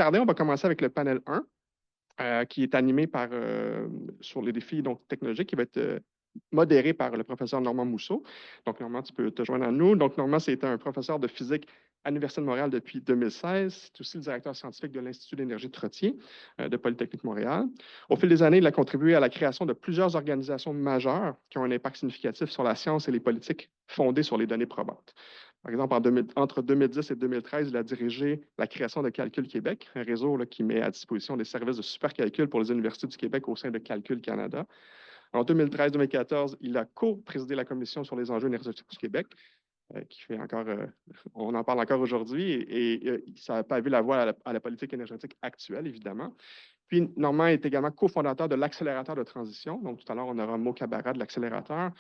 tarder, on va commencer avec le panel 1, qui est animé sur les défis donc, technologiques, qui va être modéré par le professeur Normand Mousseau. Donc, Normand, tu peux te joindre à nous. Donc, Normand, c'est un professeur de physique à l'Université de Montréal depuis 2016. C'est aussi le directeur scientifique de l'Institut d'énergie de Trottier de Polytechnique Montréal. Au fil des années, il a contribué à la création de plusieurs organisations majeures qui ont un impact significatif sur la science et les politiques fondées sur les données probantes. Par exemple, entre 2010 et 2013, il a dirigé la création de Calcul Québec, un réseau là, qui met à disposition des services de supercalcul pour les universités du Québec au sein de Calcul Canada. En 2013-2014, il a co-présidé la Commission sur les enjeux énergétiques du Québec, qui fait encore, on en parle encore aujourd'hui, et ça n'a pas vu la voie à la politique énergétique actuelle, évidemment. Puis, Normand est également cofondateur de l'accélérateur de transition. Donc, tout à l'heure, on aura Mo Cabaret de l'accélérateur,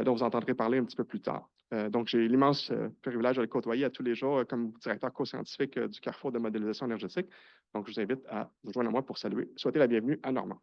dont vous entendrez parler un petit peu plus tard. Donc, j'ai l'immense privilège de le côtoyer à tous les jours comme directeur co-scientifique du Carrefour de modélisation énergétique. Donc, je vous invite à vous joindre à moi pour souhaiter la bienvenue à Normand.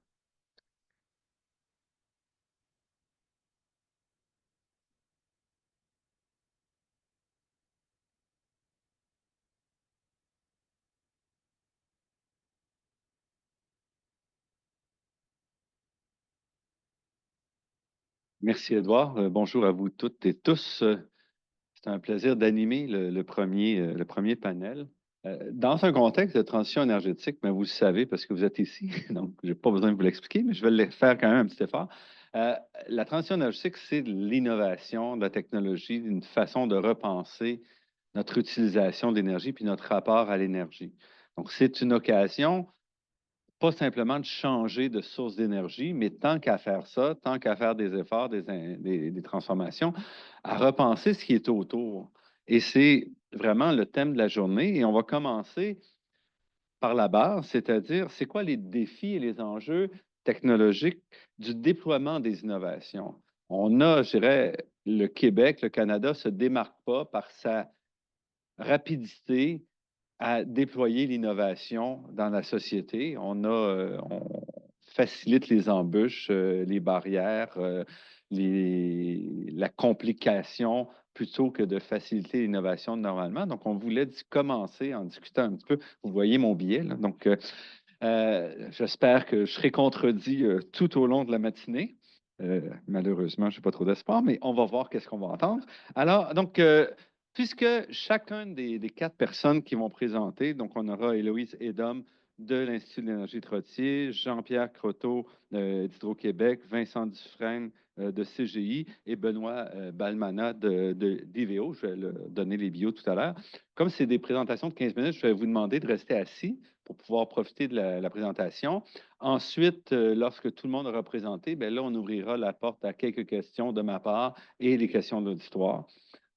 Merci, Edouard. Bonjour à vous toutes et tous. C'est un plaisir d'animer le premier panel. Dans un contexte de transition énergétique, mais vous le savez parce que vous êtes ici, donc je n'ai pas besoin de vous l'expliquer, mais je vais le faire quand même un petit effort. La transition énergétique, c'est de l'innovation, de la technologie, une façon de repenser notre utilisation de l'énergie puis notre rapport à l'énergie. Donc, c'est une occasion pas simplement de changer de source d'énergie, mais tant qu'à faire ça, tant qu'à faire des efforts, des transformations, à repenser ce qui est autour. Et c'est vraiment le thème de la journée. Et on va commencer par la base, c'est-à-dire c'est quoi les défis et les enjeux technologiques du déploiement des innovations. On a, je dirais, le Québec, le Canada ne se démarque pas par sa rapidité à déployer l'innovation dans la société. On facilite les embûches, les barrières, la complication plutôt que de faciliter l'innovation normalement. Donc, on voulait commencer en discutant un petit peu. Vous voyez mon billet, là. Donc, j'espère que je serai contredit tout au long de la matinée. Malheureusement, je n'ai pas trop d'espoir, mais on va voir qu'est-ce qu'on va entendre. Alors, donc, puisque chacun des 4 personnes qui vont présenter, donc on aura Héloïse Edom de l'Institut de l'énergie Trottier, Jean-Pierre Croteau d'Hydro-Québec, Vincent Dufresne de CGI et Benoît Balmana d'IVO. Je vais leur donner les bios tout à l'heure. Comme c'est des présentations de 15 minutes, je vais vous demander de rester assis pour pouvoir profiter de la présentation. Ensuite, lorsque tout le monde aura présenté, bien là, on ouvrira la porte à quelques questions de ma part et les questions de l'auditoire.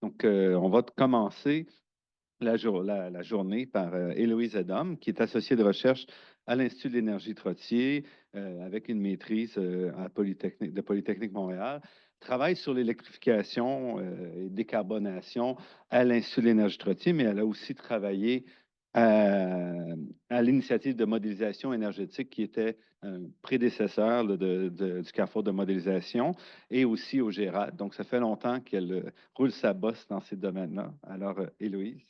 Donc, on va commencer la journée par Héloïse Edom, qui est associée de recherche à l'Institut de l'énergie Trottier, avec une maîtrise de Polytechnique Montréal, travaille sur l'électrification et décarbonation à l'Institut de l'énergie Trottier, mais elle a aussi travaillé à l'initiative de modélisation énergétique qui était un prédécesseur du Carrefour de modélisation et aussi au GERAD. Donc, ça fait longtemps qu'elle roule sa bosse dans ces domaines-là. Alors, Héloïse.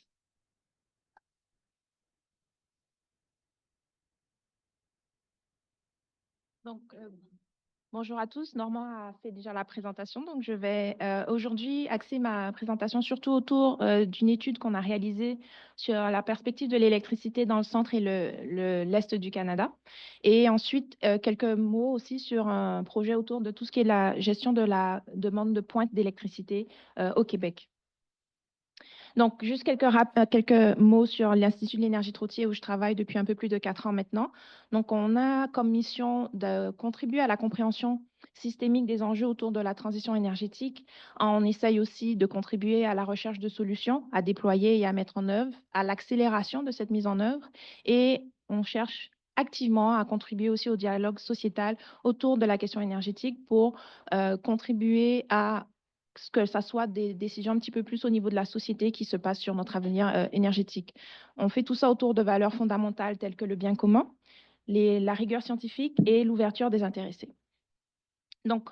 Donc, bonjour à tous. Normand a fait déjà la présentation, donc je vais aujourd'hui axer ma présentation surtout autour d'une étude qu'on a réalisée sur la perspective de l'électricité dans le centre et l'est du Canada. Et ensuite, quelques mots aussi sur un projet autour de tout ce qui est la gestion de la demande de pointe d'électricité au Québec. Donc, juste quelques mots sur l'Institut de l'énergie Trottier où je travaille depuis un peu plus de 4 ans maintenant. Donc, on a comme mission de contribuer à la compréhension systémique des enjeux autour de la transition énergétique. On essaye aussi de contribuer à la recherche de solutions à déployer et à mettre en œuvre, à l'accélération de cette mise en œuvre. Et on cherche activement à contribuer aussi au dialogue sociétal autour de la question énergétique pour contribuer à que ça soit des décisions un petit peu plus au niveau de la société qui se passent sur notre avenir énergétique. On fait tout ça autour de valeurs fondamentales telles que le bien commun, la rigueur scientifique et l'ouverture des intéressés. Donc,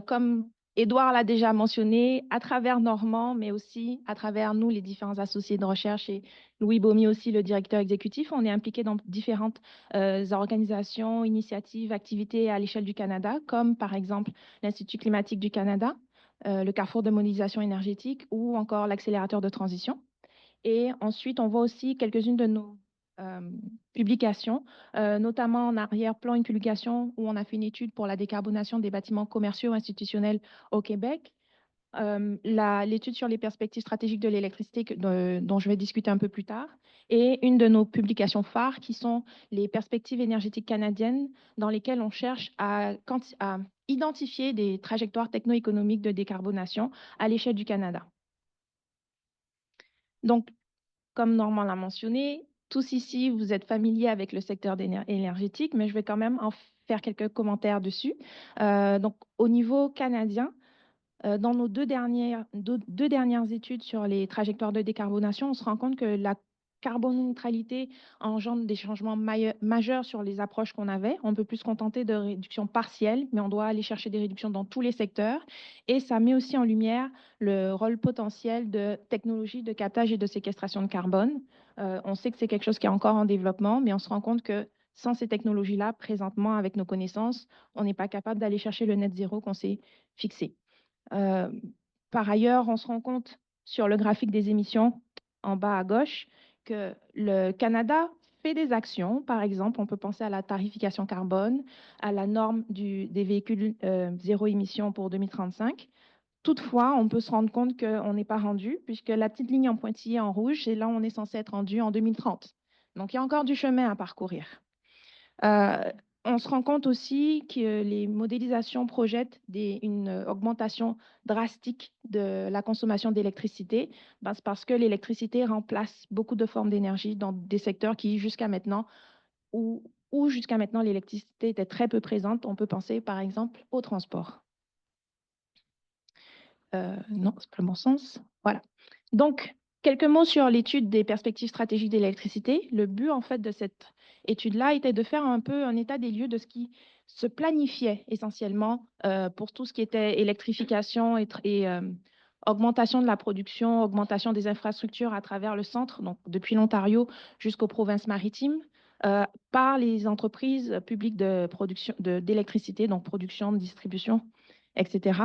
comme Édouard l'a déjà mentionné, à travers Normand, mais aussi à travers nous, les différents associés de recherche, et Louis Baumy aussi, le directeur exécutif, on est impliqué dans différentes organisations, initiatives, activités à l'échelle du Canada, comme par exemple l'Institut climatique du Canada, le Carrefour de modélisation énergétique ou encore l'accélérateur de transition. Et ensuite, on voit aussi quelques-unes de nos euh, publications, notamment en arrière-plan, une publication où on a fait une étude pour la décarbonation des bâtiments commerciaux institutionnels au Québec. L'étude sur les perspectives stratégiques de l'électricité dont je vais discuter un peu plus tard, et une de nos publications phares qui sont les perspectives énergétiques canadiennes dans lesquelles on cherche à identifier des trajectoires techno-économiques de décarbonation à l'échelle du Canada. Donc, comme Normand l'a mentionné, tous ici, vous êtes familiers avec le secteur énergétique, mais je vais quand même en faire quelques commentaires dessus. Donc, au niveau canadien, dans nos deux dernières études sur les trajectoires de décarbonation, on se rend compte que la carboneutralité engendre des changements majeurs sur les approches qu'on avait. On peut plus se contenter de réductions partielles, mais on doit aller chercher des réductions dans tous les secteurs. Et ça met aussi en lumière le rôle potentiel de technologies de captage et de séquestration de carbone. On sait que c'est quelque chose qui est encore en développement, mais on se rend compte que sans ces technologies-là, présentement, avec nos connaissances, on n'est pas capable d'aller chercher le net zéro qu'on s'est fixé. Euh, Par ailleurs, on se rend compte sur le graphique des émissions en bas à gauche que le Canada fait des actions. Par exemple, on peut penser à la tarification carbone, à la norme des véhicules zéro émission pour 2035. Toutefois, on peut se rendre compte qu'on n'est pas rendu, puisque la petite ligne en pointillé en rouge, c'est là où on est censé être rendu en 2030. Donc, il y a encore du chemin à parcourir. Euh, on se rend compte aussi que les modélisations projettent une augmentation drastique de la consommation d'électricité. Ben, c'est parce que l'électricité remplace beaucoup de formes d'énergie dans des secteurs qui, jusqu'à maintenant, où jusqu'à maintenant l'électricité était très peu présente. On peut penser, par exemple, au transport. Non, c'est pas le bon sens. Voilà. Donc, quelques mots sur l'étude des perspectives stratégiques d'électricité. Le but, en fait, de cette étude-là était de faire un peu un état des lieux de ce qui se planifiait essentiellement pour tout ce qui était électrification et augmentation de la production, augmentation des infrastructures à travers le centre, donc depuis l'Ontario jusqu'aux provinces maritimes, par les entreprises publiques de production d'électricité, donc production, distribution, etc.,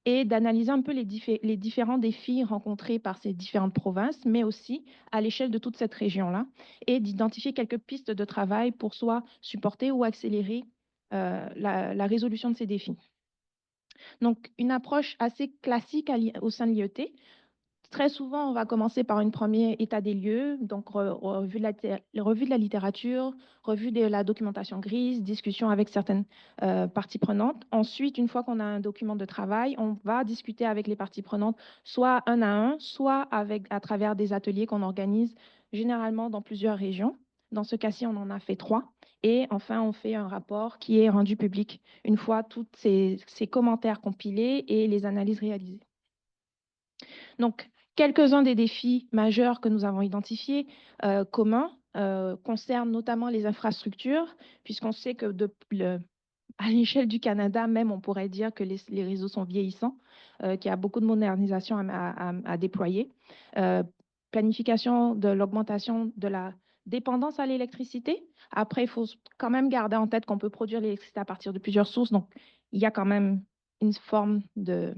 et d'analyser un peu les différents défis rencontrés par ces différentes provinces, mais aussi à l'échelle de toute cette région-là, et d'identifier quelques pistes de travail pour soit supporter ou accélérer la résolution de ces défis. Donc, une approche assez classique au sein de l'IET. Très souvent, on va commencer par un premier état des lieux, donc revue de la littérature, revue de la documentation grise, discussion avec certaines parties prenantes. Ensuite, une fois qu'on a un document de travail, on va discuter avec les parties prenantes, soit un à un, soit à travers des ateliers qu'on organise généralement dans plusieurs régions. Dans ce cas-ci, on en a fait 3. Et enfin, on fait un rapport qui est rendu public une fois tous ces commentaires compilés et les analyses réalisées. Donc, quelques-uns des défis majeurs que nous avons identifiés communs concernent notamment les infrastructures, puisqu'on sait que à l'échelle du Canada même, on pourrait dire que les réseaux sont vieillissants, qu'il y a beaucoup de modernisation à déployer. Planification de l'augmentation de la dépendance à l'électricité. Après, il faut quand même garder en tête qu'on peut produire l'électricité à partir de plusieurs sources. Donc, il y a quand même une forme de,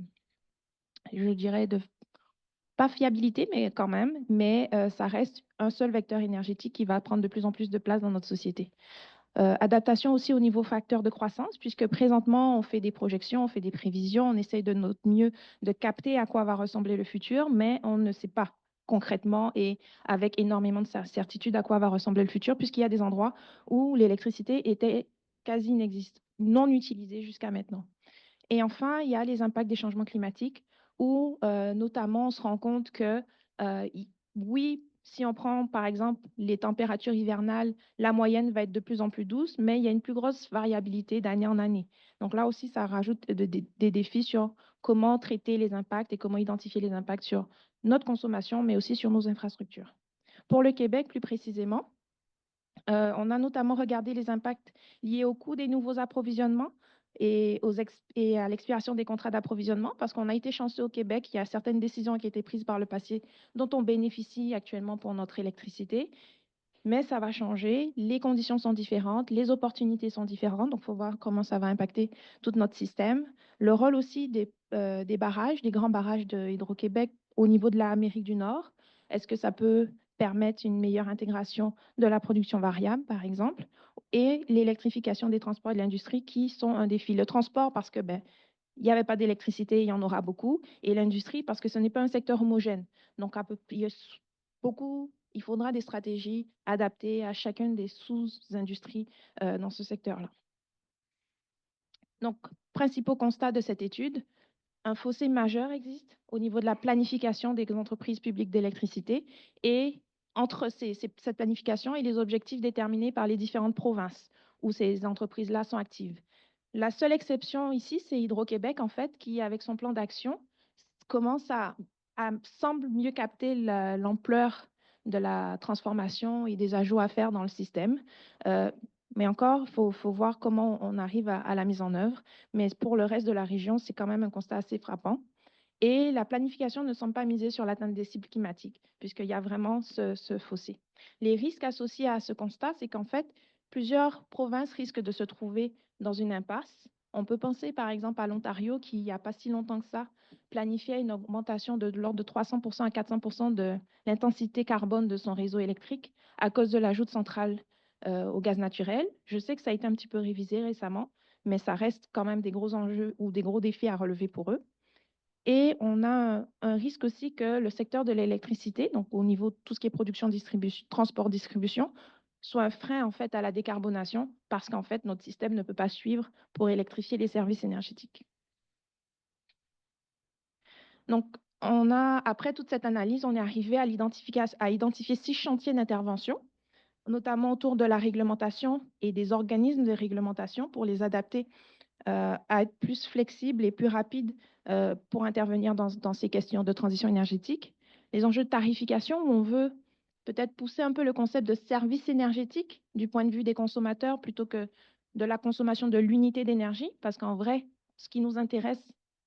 je dirais, de pas fiabilité, mais quand même, mais ça reste un seul vecteur énergétique qui va prendre de plus en plus de place dans notre société. Adaptation aussi au niveau facteur de croissance, puisque présentement, on fait des projections, on fait des prévisions, on essaye de notre mieux de capter à quoi va ressembler le futur, mais on ne sait pas concrètement et avec énormément de certitude à quoi va ressembler le futur, puisqu'il y a des endroits où l'électricité était quasi inexistante, non utilisée jusqu'à maintenant. Et enfin, il y a les impacts des changements climatiques où notamment on se rend compte que oui, si on prend par exemple les températures hivernales, la moyenne va être de plus en plus douce, mais il y a une plus grosse variabilité d'année en année. Donc là aussi, ça rajoute des défis sur comment traiter les impacts et comment identifier les impacts sur notre consommation, mais aussi sur nos infrastructures. Pour le Québec, plus précisément, on a notamment regardé les impacts liés au coût des nouveaux approvisionnements et à l'expiration des contrats d'approvisionnement, parce qu'on a été chanceux au Québec, il y a certaines décisions qui ont été prises par le passé dont on bénéficie actuellement pour notre électricité, mais ça va changer, les conditions sont différentes, les opportunités sont différentes, donc il faut voir comment ça va impacter tout notre système. Le rôle aussi des barrages, des grands barrages de Hydro-Québec au niveau de l'Amérique du Nord, est-ce que ça peut permettre une meilleure intégration de la production variable, par exemple, et l'électrification des transports et de l'industrie qui sont un défi. Le transport, parce que il n'y avait pas d'électricité, il y en aura beaucoup, et l'industrie, parce que ce n'est pas un secteur homogène. Donc, il y a il faudra des stratégies adaptées à chacune des sous-industries dans ce secteur-là. Donc, principaux constats de cette étude, un fossé majeur existe au niveau de la planification des entreprises publiques d'électricité et entre cette planification et les objectifs déterminés par les différentes provinces où ces entreprises-là sont actives. La seule exception ici, c'est Hydro-Québec, en fait, qui, avec son plan d'action, commence semble mieux capter l'ampleur de la transformation et des ajouts à faire dans le système. Mais encore, il faut voir comment on arrive à la mise en œuvre. Mais pour le reste de la région, c'est quand même un constat assez frappant. Et la planification ne semble pas miser sur l'atteinte des cibles climatiques, puisqu'il y a vraiment ce fossé. Les risques associés à ce constat, c'est qu'en fait, plusieurs provinces risquent de se trouver dans une impasse. On peut penser par exemple à l'Ontario, qui, il n'y a pas si longtemps que ça, planifiait une augmentation de l'ordre de 300% à 400% de l'intensité carbone de son réseau électrique à cause de l'ajout de centrales au gaz naturel. Je sais que ça a été un petit peu révisé récemment, mais ça reste quand même des gros enjeux ou des gros défis à relever pour eux. Et on a un risque aussi que le secteur de l'électricité, donc au niveau de tout ce qui est production, distribution, transport, distribution, soit un frein en fait à la décarbonation parce qu'en fait notre système ne peut pas suivre pour électrifier les services énergétiques. Donc après toute cette analyse, on est arrivé à identifier 6 chantiers d'intervention, notamment autour de la réglementation et des organismes de réglementation pour les adapter à être plus flexible et plus rapide pour intervenir dans ces questions de transition énergétique. Les enjeux de tarification, où on veut peut-être pousser un peu le concept de service énergétique du point de vue des consommateurs plutôt que de la consommation de l'unité d'énergie, parce qu'en vrai, ce qui nous intéresse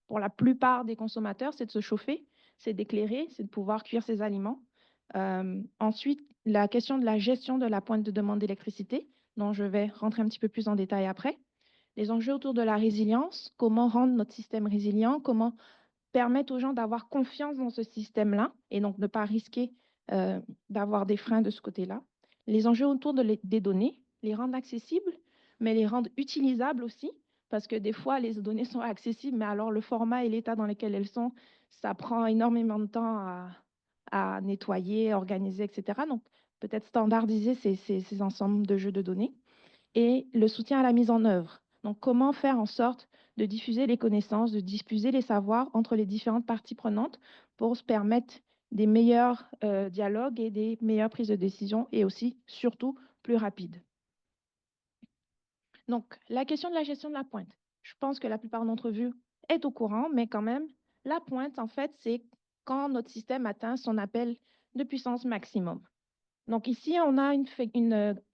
pour la plupart des consommateurs, c'est de se chauffer, c'est d'éclairer, c'est de pouvoir cuire ses aliments. Ensuite, la question de la gestion de la pointe de demande d'électricité, dont je vais rentrer un petit peu plus en détail après. Les enjeux autour de la résilience, comment rendre notre système résilient, comment permettre aux gens d'avoir confiance dans ce système-là et donc ne pas risquer d'avoir des freins de ce côté-là. Les enjeux autour des données, les rendre accessibles, mais les rendre utilisables aussi, parce que des fois, les données sont accessibles, mais alors le format et l'état dans lequel elles sont, ça prend énormément de temps à nettoyer, organiser, etc. Donc, peut-être standardiser ces ensembles de jeux de données et le soutien à la mise en œuvre. Donc, comment faire en sorte de diffuser les connaissances, de diffuser les savoirs entre les différentes parties prenantes pour se permettre des meilleurs dialogues et des meilleures prises de décision et aussi, surtout, plus rapides. Donc, la question de la gestion de la pointe. Je pense que la plupart d'entre vous est au courant, mais quand même, la pointe, en fait, c'est quand notre système atteint son appel de puissance maximum. Donc ici, on a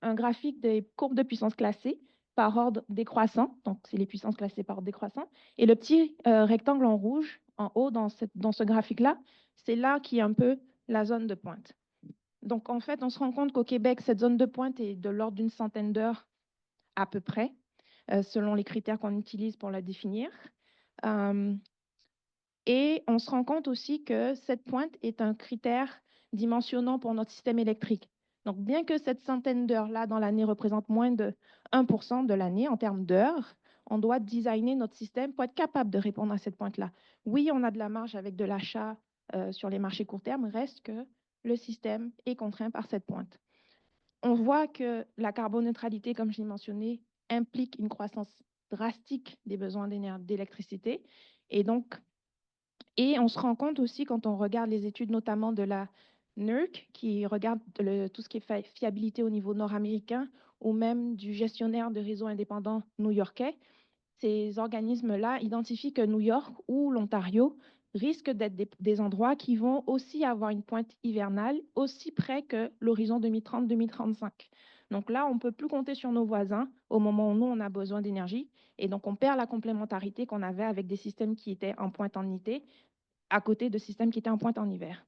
un graphique des courbes de puissance classées par ordre décroissant. Donc, c'est les puissances classées par ordre décroissant. Et le petit rectangle en rouge, en haut, dans ce graphique-là, c'est là qui est un peu la zone de pointe. Donc, en fait, on se rend compte qu'au Québec, cette zone de pointe est de l'ordre d'une centaine d'heures à peu près, selon les critères qu'on utilise pour la définir. Et on se rend compte aussi que cette pointe est un critère dimensionnant pour notre système électrique. Donc, bien que cette centaine d'heures-là dans l'année représente moins de 1% de l'année en termes d'heures, on doit designer notre système pour être capable de répondre à cette pointe-là. Oui, on a de la marge avec de l'achat sur les marchés court terme, reste que le système est contraint par cette pointe. On voit que la carboneutralité, comme je l'ai mentionné, implique une croissance drastique des besoins d'électricité. Et on se rend compte aussi quand on regarde les études notamment de la NERC, qui regarde tout ce qui est fiabilité au niveau nord-américain, ou même du gestionnaire de réseau indépendant new-yorkais, ces organismes-là identifient que New York ou l'Ontario risquent d'être des endroits qui vont aussi avoir une pointe hivernale aussi près que l'horizon 2030-2035. Donc là, on ne peut plus compter sur nos voisins au moment où nous, on a besoin d'énergie. Et donc, on perd la complémentarité qu'on avait avec des systèmes qui étaient en pointe en été à côté de systèmes qui étaient en pointe en hiver.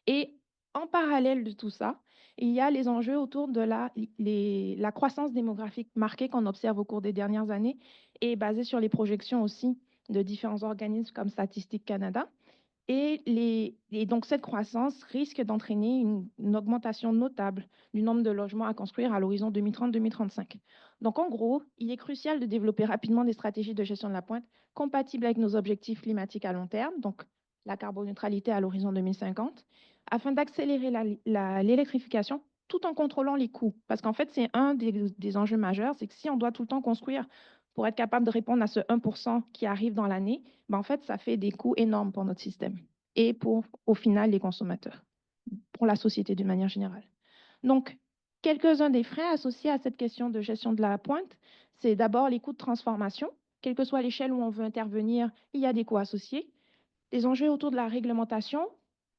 Et en parallèle de tout ça, il y a les enjeux autour de la croissance démographique marquée qu'on observe au cours des dernières années et basée sur les projections aussi de différents organismes comme Statistique Canada. Et donc, cette croissance risque d'entraîner une augmentation notable du nombre de logements à construire à l'horizon 2030-2035. Donc, en gros, il est crucial de développer rapidement des stratégies de gestion de la pointe compatibles avec nos objectifs climatiques à long terme, donc la carboneutralité à l'horizon 2050, afin d'accélérer l'électrification tout en contrôlant les coûts. Parce qu'en fait, c'est un des enjeux majeurs, c'est que si on doit tout le temps construire pour être capable de répondre à ce 1% qui arrive dans l'année, ben en fait, ça fait des coûts énormes pour notre système et pour, au final, les consommateurs, pour la société d'une manière générale. Donc, quelques-uns des freins associés à cette question de gestion de la pointe, c'est d'abord les coûts de transformation. Quelle que soit l'échelle où on veut intervenir, il y a des coûts associés. Les enjeux autour de la réglementation,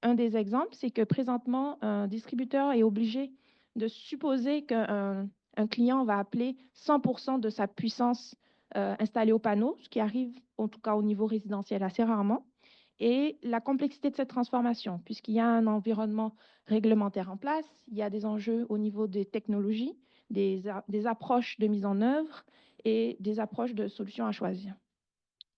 un des exemples, c'est que présentement, un distributeur est obligé de supposer qu'un client va appeler 100% de sa puissance installée au panneau, ce qui arrive en tout cas au niveau résidentiel assez rarement, et la complexité de cette transformation, puisqu'il y a un environnement réglementaire en place, il y a des enjeux au niveau des technologies, des approches de mise en œuvre et des approches de solutions à choisir.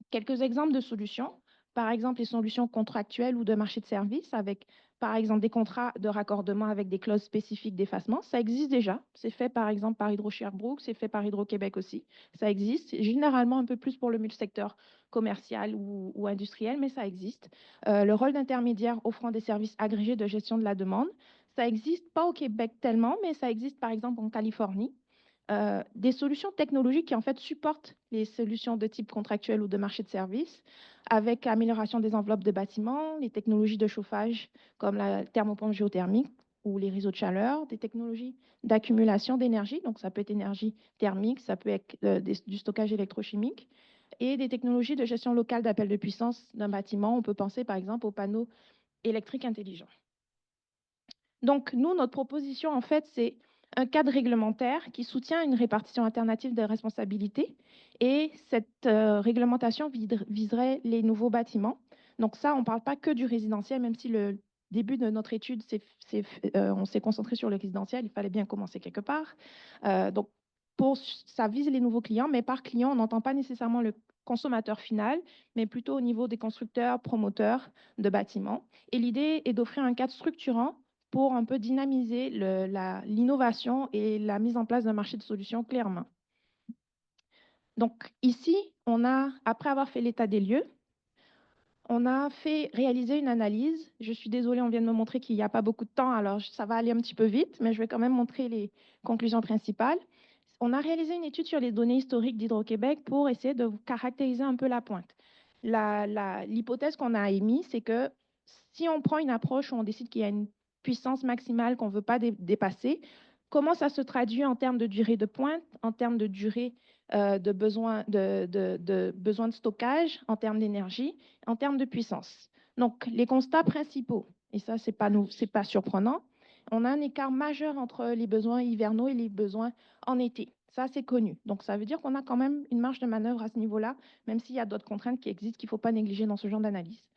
Quelques exemples de solutions, par exemple les solutions contractuelles ou de marché de services avec, par exemple, des contrats de raccordement avec des clauses spécifiques d'effacement. Ça existe déjà. C'est fait, par exemple, par Hydro-Sherbrooke, c'est fait par Hydro-Québec aussi. Ça existe, généralement un peu plus pour le secteur commercial ou industriel, mais ça existe. Le rôle d'intermédiaire offrant des services agrégés de gestion de la demande, ça existe pas au Québec tellement, mais ça existe, par exemple, en Californie. Des solutions technologiques qui en fait supportent les solutions de type contractuel ou de marché de services, avec amélioration des enveloppes de bâtiments, les technologies de chauffage comme la thermopompe géothermique ou les réseaux de chaleur, des technologies d'accumulation d'énergie, donc ça peut être énergie thermique, ça peut être du stockage électrochimique, et des technologies de gestion locale d'appel de puissance d'un bâtiment. On peut penser par exemple aux panneaux électriques intelligents. Donc, nous, notre proposition, en fait, c'est un cadre réglementaire qui soutient une répartition alternative des responsabilités et cette réglementation viserait les nouveaux bâtiments. Donc ça, on ne parle pas que du résidentiel, même si le début de notre étude, on s'est concentré sur le résidentiel, il fallait bien commencer quelque part. Donc, ça vise les nouveaux clients, mais par client, on n'entend pas nécessairement le consommateur final, mais plutôt au niveau des constructeurs, promoteurs de bâtiments. Et l'idée est d'offrir un cadre structurant pour un peu dynamiser l'innovation et la mise en place d'un marché de solutions clairement. Donc ici, après avoir fait l'état des lieux, on a fait réaliser une analyse. Je suis désolée, on vient de me montrer qu'il n'y a pas beaucoup de temps, alors ça va aller un petit peu vite, mais je vais quand même montrer les conclusions principales. On a réalisé une étude sur les données historiques d'Hydro-Québec pour essayer de caractériser un peu la pointe. L'hypothèse qu'on a émise, c'est que si on prend une approche où on décide qu'il y a une puissance maximale qu'on ne veut pas dépasser, comment ça se traduit en termes de durée de pointe, en termes de durée de besoin de stockage, en termes d'énergie, en termes de puissance. Donc, les constats principaux, et ça, ce n'est pas surprenant, on a un écart majeur entre les besoins hivernaux et les besoins en été. Ça, c'est connu. Donc, ça veut dire qu'on a quand même une marge de manœuvre à ce niveau-là, même s'il y a d'autres contraintes qui existent qu'il ne faut pas négliger dans ce genre d'analyse.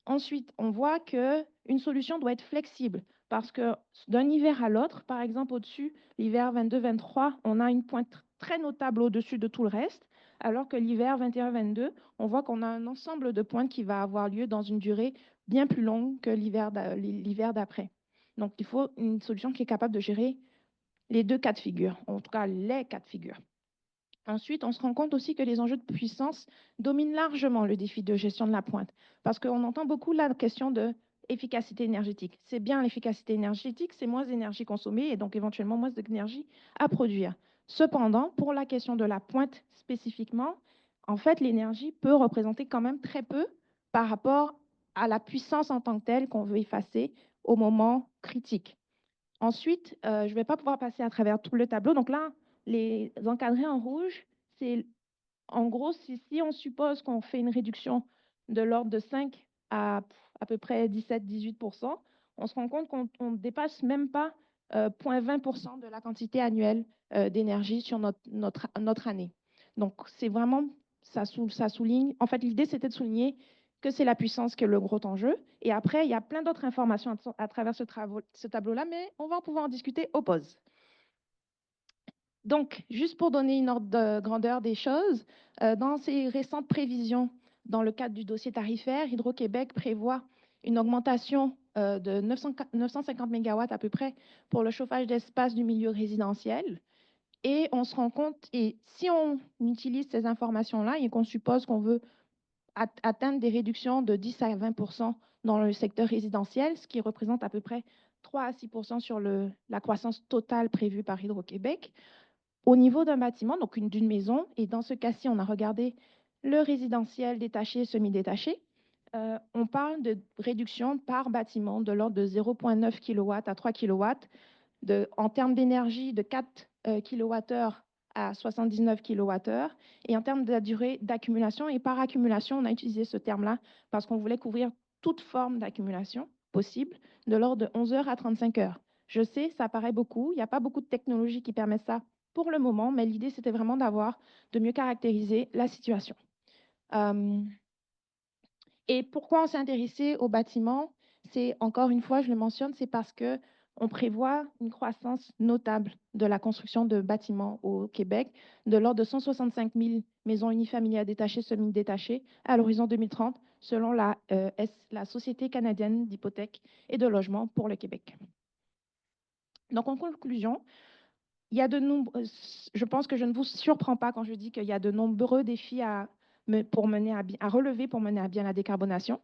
Ensuite, on voit qu'une solution doit être flexible parce que d'un hiver à l'autre, par exemple au-dessus, l'hiver 22-23, on a une pointe très notable au-dessus de tout le reste, alors que l'hiver 21-22, on voit qu'on a un ensemble de pointes qui va avoir lieu dans une durée bien plus longue que l'hiver d'après. Donc, il faut une solution qui est capable de gérer les deux cas de figure, en tout cas les cas de figure. Ensuite, on se rend compte aussi que les enjeux de puissance dominent largement le défi de gestion de la pointe, parce qu'on entend beaucoup la question de efficacité énergétique. C'est bien l'efficacité énergétique, c'est moins d'énergie consommée et donc éventuellement moins d'énergie à produire. Cependant, pour la question de la pointe spécifiquement, en fait, l'énergie peut représenter quand même très peu par rapport à la puissance en tant que telle qu'on veut effacer au moment critique. Ensuite, je ne vais pas pouvoir passer à travers tout le tableau. Donc là, les encadrés en rouge, c'est en gros, si on suppose qu'on fait une réduction de l'ordre de 5 à peu près 17-18%, on se rend compte qu'on ne dépasse même pas 0,20% de la quantité annuelle d'énergie sur notre année. Donc, c'est vraiment, ça souligne, en fait, l'idée, c'était de souligner que c'est la puissance qui est le gros enjeu. Et après, il y a plein d'autres informations à travers ce tableau-là, mais on va pouvoir en discuter au pause. Donc, juste pour donner une ordre de grandeur des choses, dans ces récentes prévisions, dans le cadre du dossier tarifaire, Hydro-Québec prévoit une augmentation de 950 MW à peu près pour le chauffage d'espace du milieu résidentiel. Et on se rend compte, et si on utilise ces informations-là et qu'on suppose qu'on veut atteindre des réductions de 10 à 20% dans le secteur résidentiel, ce qui représente à peu près 3 à 6% sur la croissance totale prévue par Hydro-Québec, au niveau d'un bâtiment, donc d'une maison, et dans ce cas-ci, on a regardé le résidentiel détaché, semi-détaché, on parle de réduction par bâtiment de l'ordre de 0,9 kW à 3 kW, en termes d'énergie de 4 kWh à 79 kWh, et en termes de la durée d'accumulation. Et par accumulation, on a utilisé ce terme-là parce qu'on voulait couvrir toute forme d'accumulation possible, de l'ordre de 11 heures à 35 heures. Je sais, ça paraît beaucoup, il n'y a pas beaucoup de technologies qui permettent ça pour le moment, mais l'idée, c'était vraiment de mieux caractériser la situation. Et pourquoi on s'est intéressé au bâtiment? C'est, encore une fois, je le mentionne, c'est parce que on prévoit une croissance notable de la construction de bâtiments au Québec, de l'ordre de 165 000 maisons unifamiliales détachées, semi-détachées à l'horizon 2030, selon la Société canadienne d'hypothèques et de logement pour le Québec. Donc, en conclusion, il y a je pense que je ne vous surprends pas quand je dis qu'il y a de nombreux défis à relever pour mener à bien la décarbonation,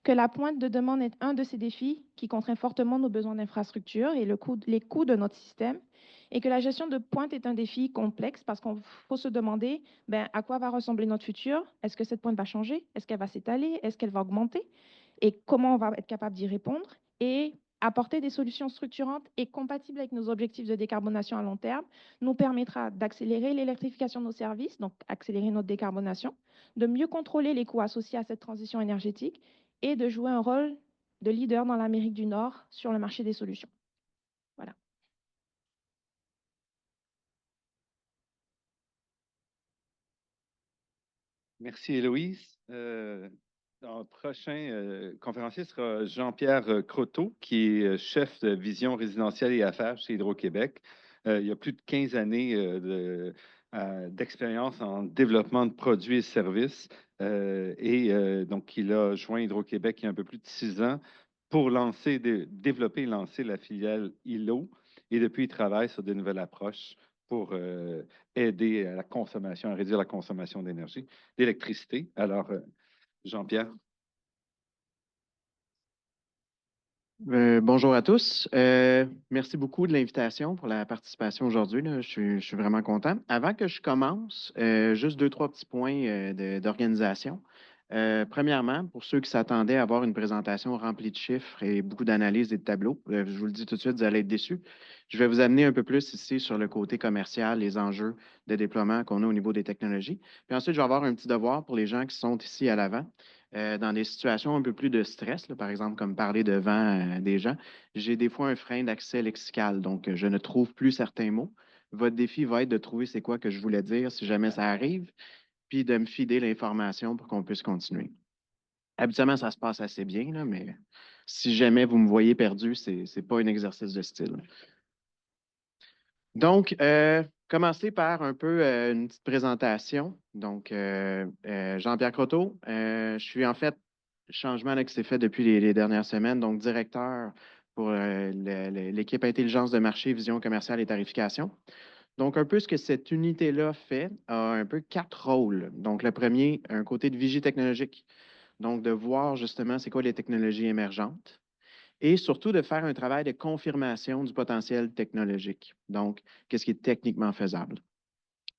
que la pointe de demande est un de ces défis qui contraint fortement nos besoins d'infrastructure et les coûts de notre système, et que la gestion de pointe est un défi complexe parce qu'il faut se demander à quoi va ressembler notre futur. Est-ce que cette pointe va changer? Est-ce qu'elle va s'étaler? Est-ce qu'elle va augmenter? Et comment on va être capable d'y répondre? Et apporter des solutions structurantes et compatibles avec nos objectifs de décarbonation à long terme nous permettra d'accélérer l'électrification de nos services, donc accélérer notre décarbonation, de mieux contrôler les coûts associés à cette transition énergétique et de jouer un rôle de leader dans l'Amérique du Nord sur le marché des solutions. Voilà. Merci, Héloïse. Notre prochain conférencier sera Jean-Pierre Croteau, qui est chef de vision résidentielle et affaires chez Hydro-Québec. Il y a plus de 15 années d'expérience en développement de produits et services. Donc, il a joint Hydro-Québec il y a un peu plus de 6 ans pour développer et lancer la filiale ILO. Et depuis, il travaille sur de nouvelles approches pour aider à la consommation, à réduire la consommation d'électricité. Alors, Jean-Pierre. Bonjour à tous. Merci beaucoup de l'invitation pour la participation aujourd'hui. Je suis vraiment content. Avant que je commence, juste deux, trois petits points d'organisation. Premièrement, pour ceux qui s'attendaient à avoir une présentation remplie de chiffres et beaucoup d'analyses et de tableaux, je vous le dis tout de suite, vous allez être déçus. Je vais vous amener un peu plus ici sur le côté commercial, les enjeux de déploiement qu'on a au niveau des technologies. Puis ensuite, je vais avoir un petit devoir pour les gens qui sont ici à l'avant. Dans des situations un peu plus de stress, là, par exemple, comme parler devant des gens, j'ai des fois un frein d'accès lexical, donc je ne trouve plus certains mots. Votre défi va être de trouver c'est quoi que je voulais dire si jamais ça arrive, puis de me fider l'information pour qu'on puisse continuer. Habituellement, ça se passe assez bien, là, mais si jamais vous me voyez perdu, c'est pas un exercice de style. Donc, commencer par un peu une petite présentation. Donc, Jean-Pierre Croteau, je suis en fait, changement là, qui s'est fait depuis les dernières semaines, donc directeur pour l'équipe intelligence de marché, vision commerciale et tarification. Donc, un peu ce que cette unité-là fait, a un peu quatre rôles. Donc, le premier, un côté de vigie technologique. Donc, de voir justement c'est quoi les technologies émergentes et surtout de faire un travail de confirmation du potentiel technologique. Donc, qu'est-ce qui est techniquement faisable.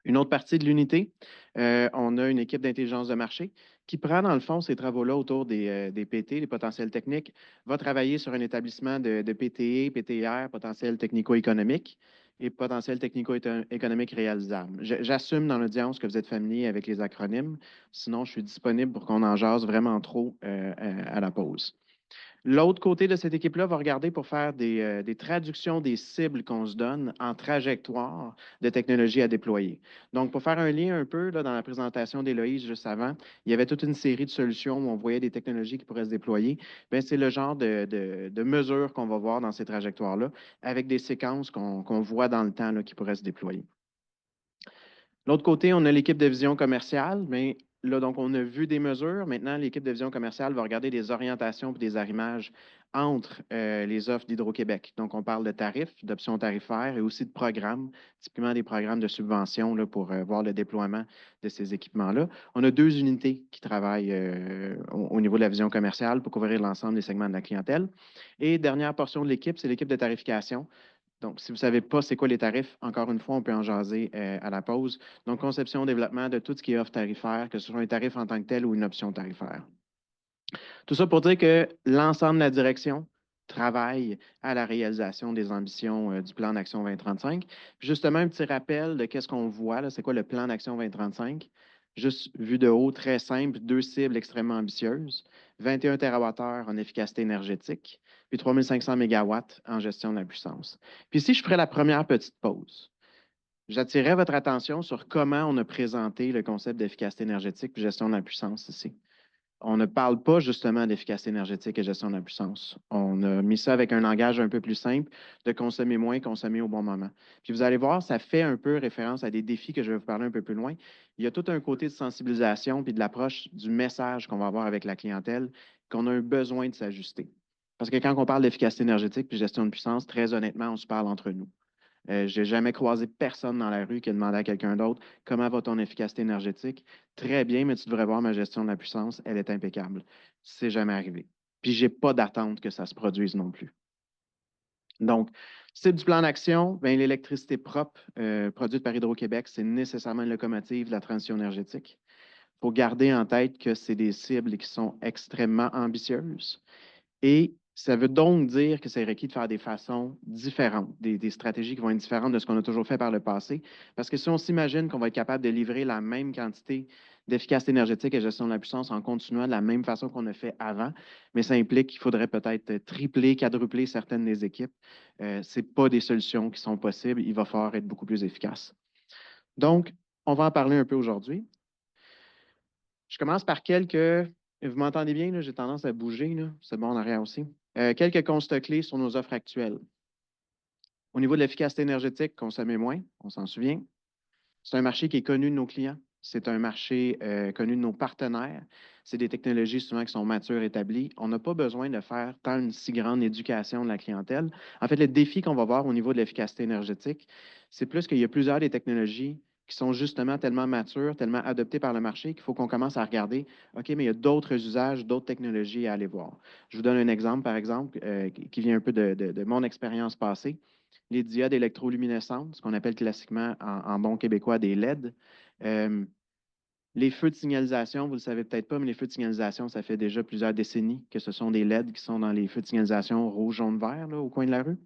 Une autre partie de l'unité, on a une équipe d'intelligence de marché qui prend dans le fond ces travaux-là autour des PT, les potentiels techniques, va travailler sur un établissement de PTE, PTR, potentiel technico-économique et potentiel technico-économique réalisable. J'assume dans l'audience que vous êtes familier avec les acronymes, sinon je suis disponible pour qu'on en jase vraiment trop à la pause. L'autre côté de cette équipe-là va regarder pour faire des traductions des cibles qu'on se donne en trajectoire de technologie à déployer. Donc, pour faire un lien un peu là, dans la présentation d'Héloïse juste avant, il y avait toute une série de solutions où on voyait des technologies qui pourraient se déployer. Bien, c'est le genre de mesures qu'on va voir dans ces trajectoires-là, avec des séquences qu'on voit dans le temps là, qui pourraient se déployer. L'autre côté, on a l'équipe de vision commerciale. Mais là, donc, on a vu des mesures. Maintenant, l'équipe de vision commerciale va regarder des orientations et des arrimages entre les offres d'Hydro-Québec. Donc, on parle de tarifs, d'options tarifaires et aussi de programmes, typiquement des programmes de subvention là, pour voir le déploiement de ces équipements-là. On a 2 unités qui travaillent au niveau de la vision commerciale pour couvrir l'ensemble des segments de la clientèle. Et dernière portion de l'équipe, c'est l'équipe de tarification. Donc, si vous ne savez pas c'est quoi les tarifs, encore une fois, on peut en jaser à la pause. Donc, conception, développement de tout ce qui est offre tarifaire, que ce soit un tarif en tant que tel ou une option tarifaire. Tout ça pour dire que l'ensemble de la direction travaille à la réalisation des ambitions du plan d'action 2035. Puis justement, un petit rappel de qu'est-ce qu'on voit, là, c'est quoi le plan d'action 2035. Juste vu de haut, très simple, 2 cibles extrêmement ambitieuses, 21 TWh en efficacité énergétique, puis 3500 MW en gestion de la puissance. Puis ici, je ferai la première petite pause. J'attirerai votre attention sur comment on a présenté le concept d'efficacité énergétique et gestion de la puissance ici. On ne parle pas justement d'efficacité énergétique et gestion de la puissance. On a mis ça avec un langage un peu plus simple, de consommer moins, consommer au bon moment. Puis vous allez voir, ça fait un peu référence à des défis que je vais vous parler un peu plus loin. Il y a tout un côté de sensibilisation puis de l'approche du message qu'on va avoir avec la clientèle, qu'on a un besoin de s'ajuster. Parce que quand on parle d'efficacité énergétique puis gestion de puissance, très honnêtement, on se parle entre nous. Je n'ai jamais croisé personne dans la rue qui a demandé à quelqu'un d'autre comment va ton efficacité énergétique. Très bien, mais tu devrais voir ma gestion de la puissance, elle est impeccable. C'est jamais arrivé. Puis je n'ai pas d'attente que ça se produise non plus. Donc, c'est du plan d'action. L'électricité propre produite par Hydro-Québec, c'est nécessairement une locomotive de la transition énergétique. Il faut garder en tête que c'est des cibles qui sont extrêmement ambitieuses. Et ça veut donc dire que c'est requis de faire des façons différentes, des stratégies qui vont être différentes de ce qu'on a toujours fait par le passé. Parce que si on s'imagine qu'on va être capable de livrer la même quantité d'efficacité énergétique et gestion de la puissance en continuant de la même façon qu'on a fait avant, mais ça implique qu'il faudrait peut-être tripler, quadrupler certaines des équipes. Ce pas des solutions qui sont possibles. Il va falloir être beaucoup plus efficace. Donc, on va en parler un peu aujourd'hui. Je commence par quelques. Vous m'entendez bien, j'ai tendance à bouger, c'est bon en arrière aussi. Quelques constats clés sur nos offres actuelles. Au niveau de l'efficacité énergétique, consommer moins, on s'en souvient. C'est un marché qui est connu de nos clients. C'est un marché connu de nos partenaires. C'est des technologies souvent qui sont matures, établies. On n'a pas besoin de faire tant une si grande éducation de la clientèle. En fait, le défi qu'on va voir au niveau de l'efficacité énergétique, c'est plus qu'il y a plusieurs des technologies qui sont justement tellement matures, tellement adoptées par le marché qu'il faut qu'on commence à regarder, OK, mais il y a d'autres usages, d'autres technologies à aller voir. Je vous donne un exemple, par exemple, qui vient un peu de mon expérience passée. Les diodes électroluminescentes, ce qu'on appelle classiquement en bon québécois des LED. Les feux de signalisation, vous ne le savez peut-être pas, mais les feux de signalisation, ça fait déjà plusieurs décennies que ce sont des LED qui sont dans les feux de signalisation rouge, jaune, vert là, au coin de la rue.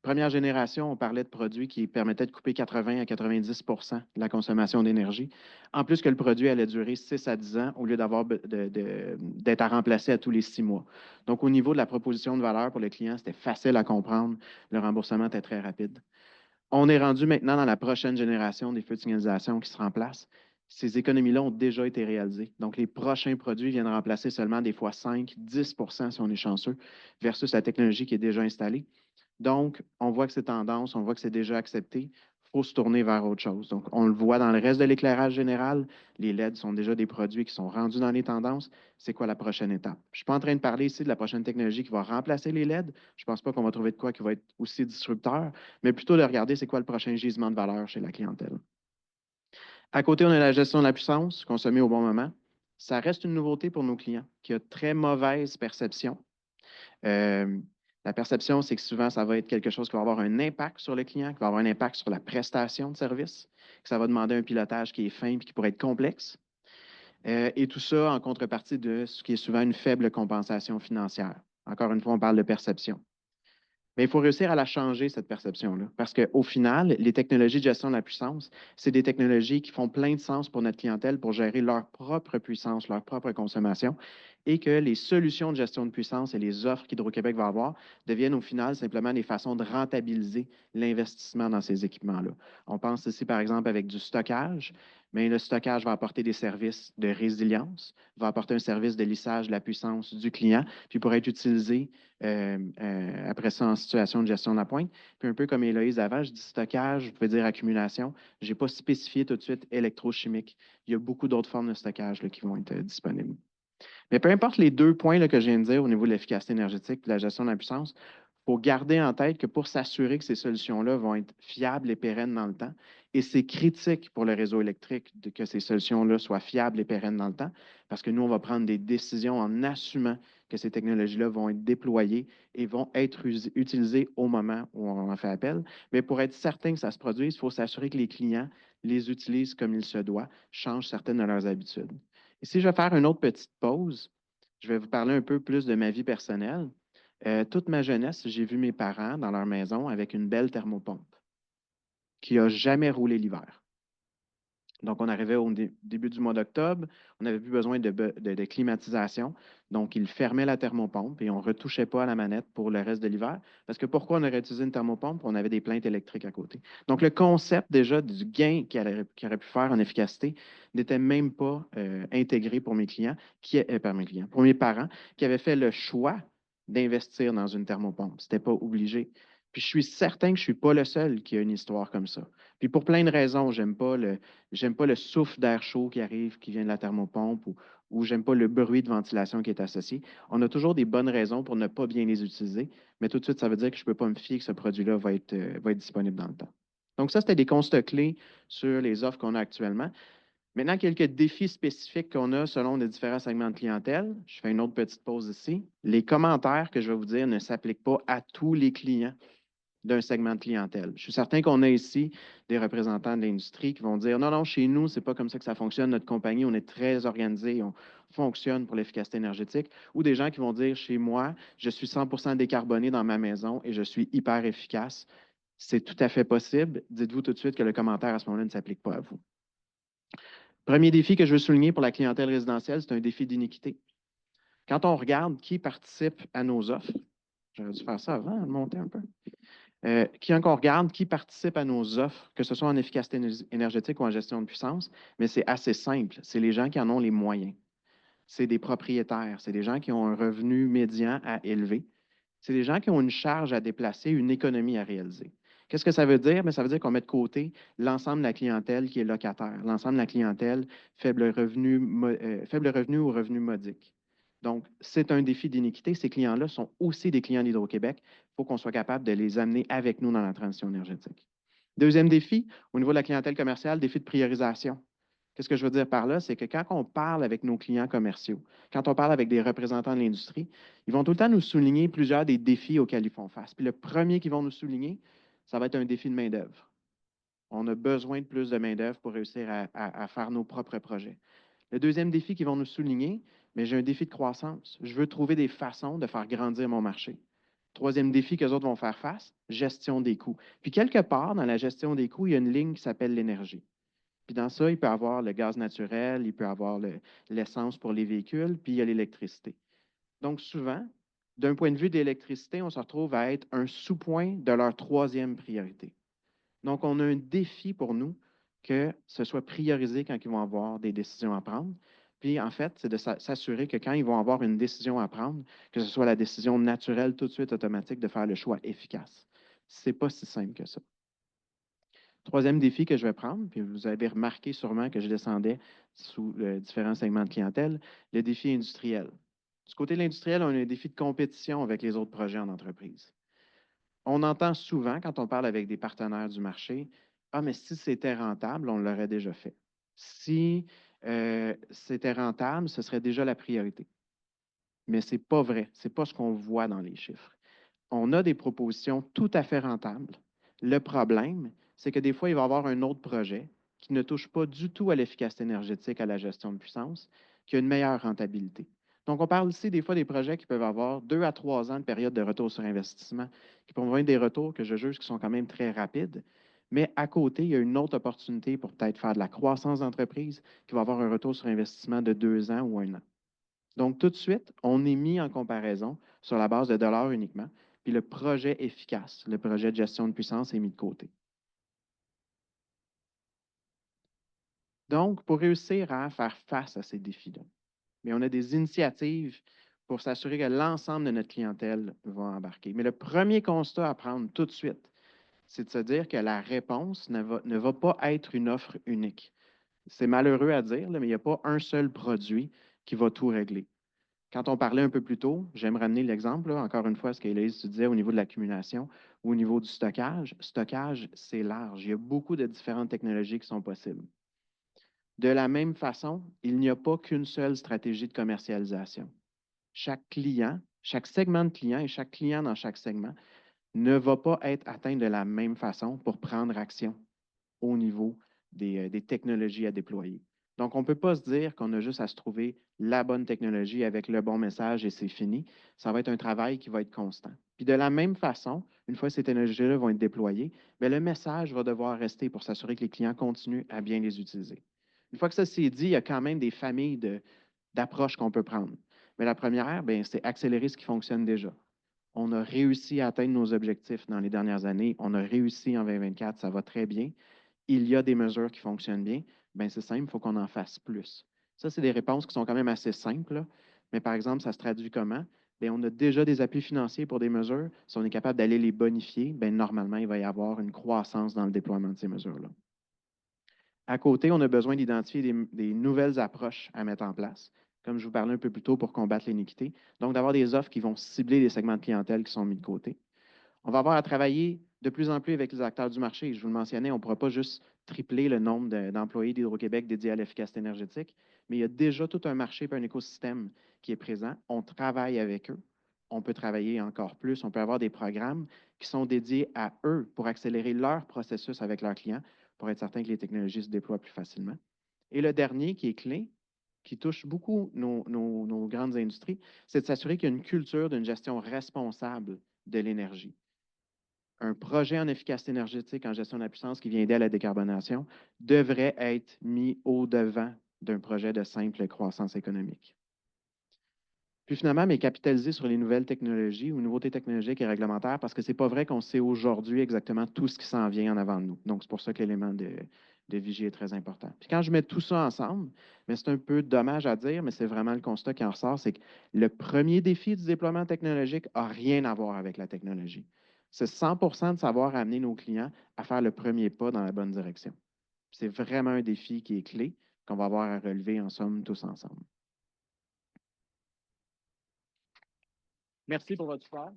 Première génération, on parlait de produits qui permettaient de couper 80 à 90 de la consommation d'énergie. En plus que le produit allait durer 6 à 10 ans au lieu d'être à remplacer à tous les 6 mois. Donc, au niveau de la proposition de valeur pour le client, c'était facile à comprendre. Le remboursement était très rapide. On est rendu maintenant dans la prochaine génération des feux de signalisation qui se remplacent. Ces économies-là ont déjà été réalisées. Donc, les prochains produits viennent remplacer seulement des fois 5-10 si on est chanceux, versus la technologie qui est déjà installée. Donc, on voit que c'est tendance, on voit que c'est déjà accepté. Il faut se tourner vers autre chose. Donc, on le voit dans le reste de l'éclairage général. Les LED sont déjà des produits qui sont rendus dans les tendances. C'est quoi la prochaine étape? Je ne suis pas en train de parler ici de la prochaine technologie qui va remplacer les LED. Je ne pense pas qu'on va trouver de quoi qui va être aussi disrupteur, mais plutôt de regarder c'est quoi le prochain gisement de valeur chez la clientèle. À côté, on a la gestion de la puissance, consommée au bon moment. Ça reste une nouveauté pour nos clients qui a très mauvaise perception. La perception, c'est que souvent, ça va être quelque chose qui va avoir un impact sur le client, qui va avoir un impact sur la prestation de service, que ça va demander un pilotage qui est fin et qui pourrait être complexe. Et tout ça en contrepartie de ce qui est souvent une faible compensation financière. Encore une fois, on parle de perception. Mais il faut réussir à la changer, cette perception-là. Parce qu'au final, les technologies de gestion de la puissance, c'est des technologies qui font plein de sens pour notre clientèle pour gérer leur propre puissance, leur propre consommation. et que les solutions de gestion de puissance et les offres qu'Hydro-Québec va avoir deviennent au final simplement des façons de rentabiliser l'investissement dans ces équipements-là. On pense ici, par exemple, avec du stockage, mais le stockage va apporter des services de résilience, va apporter un service de lissage de la puissance du client, puis pourrait être utilisé après ça en situation de gestion d'appoint. Puis un peu comme Héloïse avant, je dis stockage, vous pouvez dire accumulation. Je n'ai pas spécifié tout de suite électrochimique. Il y a beaucoup d'autres formes de stockage là, qui vont être disponibles. Mais peu importe les 2 points là, que je viens de dire au niveau de l'efficacité énergétique et de la gestion de la puissance, il faut garder en tête que pour s'assurer que ces solutions-là vont être fiables et pérennes dans le temps, et c'est critique pour le réseau électrique que ces solutions-là soient fiables et pérennes dans le temps, parce que nous, on va prendre des décisions en assumant que ces technologies-là vont être déployées et vont être utilisées au moment où on en fait appel. Mais pour être certain que ça se produise, il faut s'assurer que les clients les utilisent comme il se doit, changent certaines de leurs habitudes. Et si je vais faire une autre petite pause, je vais vous parler un peu plus de ma vie personnelle. Toute ma jeunesse, j'ai vu mes parents dans leur maison avec une belle thermopompe qui n'a jamais roulé l'hiver. Donc, on arrivait au début du mois d'octobre, on n'avait plus besoin de climatisation. Donc, ils fermaient la thermopompe et on ne retouchait pas à la manette pour le reste de l'hiver. Parce que pourquoi on aurait utilisé une thermopompe? On avait des plaintes électriques à côté. Donc, le concept déjà du gain qu'il aurait pu faire en efficacité n'était même pas intégré pour mes clients, pour mes parents, qui avaient fait le choix d'investir dans une thermopompe. Ce n'était pas obligé. Puis je suis certain que je ne suis pas le seul qui a une histoire comme ça. Puis pour plein de raisons, j'aime pas le souffle d'air chaud qui arrive, qui vient de la thermopompe, ou j'aime pas le bruit de ventilation qui est associé. On a toujours des bonnes raisons pour ne pas bien les utiliser, mais tout de suite, ça veut dire que je ne peux pas me fier que ce produit-là va être disponible dans le temps. Donc ça, c'était des constats clés sur les offres qu'on a actuellement. Maintenant, quelques défis spécifiques qu'on a selon les différents segments de clientèle. Je fais une autre petite pause ici. Les commentaires que je vais vous dire ne s'appliquent pas à tous les clients d'un segment de clientèle. Je suis certain qu'on a ici des représentants de l'industrie qui vont dire non, non, chez nous, ce n'est pas comme ça que ça fonctionne. Notre compagnie, on est très organisé, on fonctionne pour l'efficacité énergétique. Ou des gens qui vont dire chez moi, je suis 100% décarboné dans ma maison et je suis hyper efficace. C'est tout à fait possible. Dites-vous tout de suite que le commentaire à ce moment-là ne s'applique pas à vous. Premier défi que je veux souligner pour la clientèle résidentielle, c'est un défi d'iniquité. Quand on regarde qui participe à nos offres, j'aurais dû faire ça avant, monter un peu. Quand on regarde qui participe à nos offres, que ce soit en efficacité énergétique ou en gestion de puissance, mais c'est assez simple. C'est les gens qui en ont les moyens. C'est des propriétaires, c'est des gens qui ont un revenu médian à élever. C'est des gens qui ont une charge à déplacer, une économie à réaliser. Qu'est-ce que ça veut dire? Bien, ça veut dire qu'on met de côté l'ensemble de la clientèle qui est locataire, l'ensemble de la clientèle faible revenu ou revenu modique. Donc, c'est un défi d'iniquité. Ces clients-là sont aussi des clients d'Hydro-Québec. Il faut qu'on soit capable de les amener avec nous dans la transition énergétique. Deuxième défi, au niveau de la clientèle commerciale, défi de priorisation. Qu'est-ce que je veux dire par là? C'est que quand on parle avec nos clients commerciaux, quand on parle avec des représentants de l'industrie, ils vont tout le temps nous souligner plusieurs des défis auxquels ils font face. Puis le premier qu'ils vont nous souligner, ça va être un défi de main-d'œuvre. On a besoin de plus de main-d'œuvre pour réussir à faire nos propres projets. Le deuxième défi qu'ils vont nous souligner, mais j'ai un défi de croissance. Je veux trouver des façons de faire grandir mon marché. Troisième défi que les autres vont faire face, gestion des coûts. Puis quelque part, dans la gestion des coûts, il y a une ligne qui s'appelle l'énergie. Puis dans ça, il peut y avoir le gaz naturel, il peut y avoir l'essence pour les véhicules, puis il y a l'électricité. Donc souvent, d'un point de vue de l'électricité, on se retrouve à être un sous-point de leur troisième priorité. Donc, on a un défi pour nous que ce soit priorisé quand ils vont avoir des décisions à prendre. Puis, en fait, c'est de s'assurer que quand ils vont avoir une décision à prendre, que ce soit la décision naturelle, tout de suite automatique, de faire le choix efficace. Ce n'est pas si simple que ça. Troisième défi que je vais prendre, puis vous avez remarqué sûrement que je descendais sous différents segments de clientèle, le défi industriel. Du côté de l'industriel, on a un défi de compétition avec les autres projets en entreprise. On entend souvent, quand on parle avec des partenaires du marché, ah, mais si c'était rentable, on l'aurait déjà fait. Si c'était rentable, ce serait déjà la priorité. Mais ce n'est pas vrai. Ce n'est pas ce qu'on voit dans les chiffres. On a des propositions tout à fait rentables. Le problème, c'est que des fois, il va y avoir un autre projet qui ne touche pas du tout à l'efficacité énergétique, à la gestion de puissance, qui a une meilleure rentabilité. Donc, on parle ici des fois des projets qui peuvent avoir 2 à 3 ans de période de retour sur investissement, qui peuvent avoir des retours que je juge qui sont quand même très rapides. Mais à côté, il y a une autre opportunité pour peut-être faire de la croissance d'entreprise qui va avoir un retour sur investissement de 2 ans ou 1 an. Donc, tout de suite, on est mis en comparaison sur la base de dollars uniquement, puis le projet efficace, le projet de gestion de puissance est mis de côté. Donc, pour réussir à faire face à ces défis-là, mais on a des initiatives pour s'assurer que l'ensemble de notre clientèle va embarquer. Mais le premier constat à prendre tout de suite, c'est de se dire que la réponse ne va pas être une offre unique. C'est malheureux à dire, là, mais il n'y a pas un seul produit qui va tout régler. Quand on parlait un peu plus tôt, j'aime ramener l'exemple, là, encore une fois, ce qu'Élise tu disais au niveau de l'accumulation ou au niveau du stockage. Stockage, c'est large. Il y a beaucoup de différentes technologies qui sont possibles. De la même façon, il n'y a pas qu'une seule stratégie de commercialisation. Chaque client, chaque segment de client et chaque client dans chaque segment ne va pas être atteint de la même façon pour prendre action au niveau des technologies à déployer. Donc, on ne peut pas se dire qu'on a juste à se trouver la bonne technologie avec le bon message et c'est fini. Ça va être un travail qui va être constant. Puis de la même façon, une fois que ces technologies-là vont être déployées, bien, le message va devoir rester pour s'assurer que les clients continuent à bien les utiliser. Une fois que ça c'est dit, il y a quand même des familles d'approches qu'on peut prendre. Mais la première, bien, c'est accélérer ce qui fonctionne déjà. On a réussi à atteindre nos objectifs dans les dernières années. On a réussi en 2024, ça va très bien. Il y a des mesures qui fonctionnent bien. Bien, c'est simple, il faut qu'on en fasse plus. Ça, c'est des réponses qui sont quand même assez simples, là. Mais par exemple, ça se traduit comment? Bien, on a déjà des appuis financiers pour des mesures. Si on est capable d'aller les bonifier, bien, normalement, il va y avoir une croissance dans le déploiement de ces mesures-là. À côté, on a besoin d'identifier des nouvelles approches à mettre en place, comme je vous parlais un peu plus tôt pour combattre l'iniquité. Donc, d'avoir des offres qui vont cibler les segments de clientèle qui sont mis de côté. On va avoir à travailler de plus en plus avec les acteurs du marché. Je vous le mentionnais, on ne pourra pas juste tripler le nombre d'employés d'Hydro-Québec dédiés à l'efficacité énergétique, mais il y a déjà tout un marché et un écosystème qui est présent. On travaille avec eux. On peut travailler encore plus. On peut avoir des programmes qui sont dédiés à eux pour accélérer leur processus avec leurs clients, pour être certain que les technologies se déploient plus facilement. Et le dernier, qui est clé, qui touche beaucoup nos grandes industries, c'est de s'assurer qu'il y a une culture d'une gestion responsable de l'énergie. Un projet en efficacité énergétique en gestion de la puissance qui vient aider à la décarbonation devrait être mis au-devant d'un projet de simple croissance économique. Puis finalement, mais capitaliser sur les nouvelles technologies ou nouveautés technologiques et réglementaires parce que ce n'est pas vrai qu'on sait aujourd'hui exactement tout ce qui s'en vient en avant de nous. Donc, c'est pour ça que l'élément de vigie est très important. Puis quand je mets tout ça ensemble, mais c'est un peu dommage à dire, mais c'est vraiment le constat qui en ressort, c'est que le premier défi du déploiement technologique n'a rien à voir avec la technologie. C'est 100% de savoir amener nos clients à faire le premier pas dans la bonne direction. C'est vraiment un défi qui est clé, qu'on va avoir à relever en somme tous ensemble. Merci pour votre support.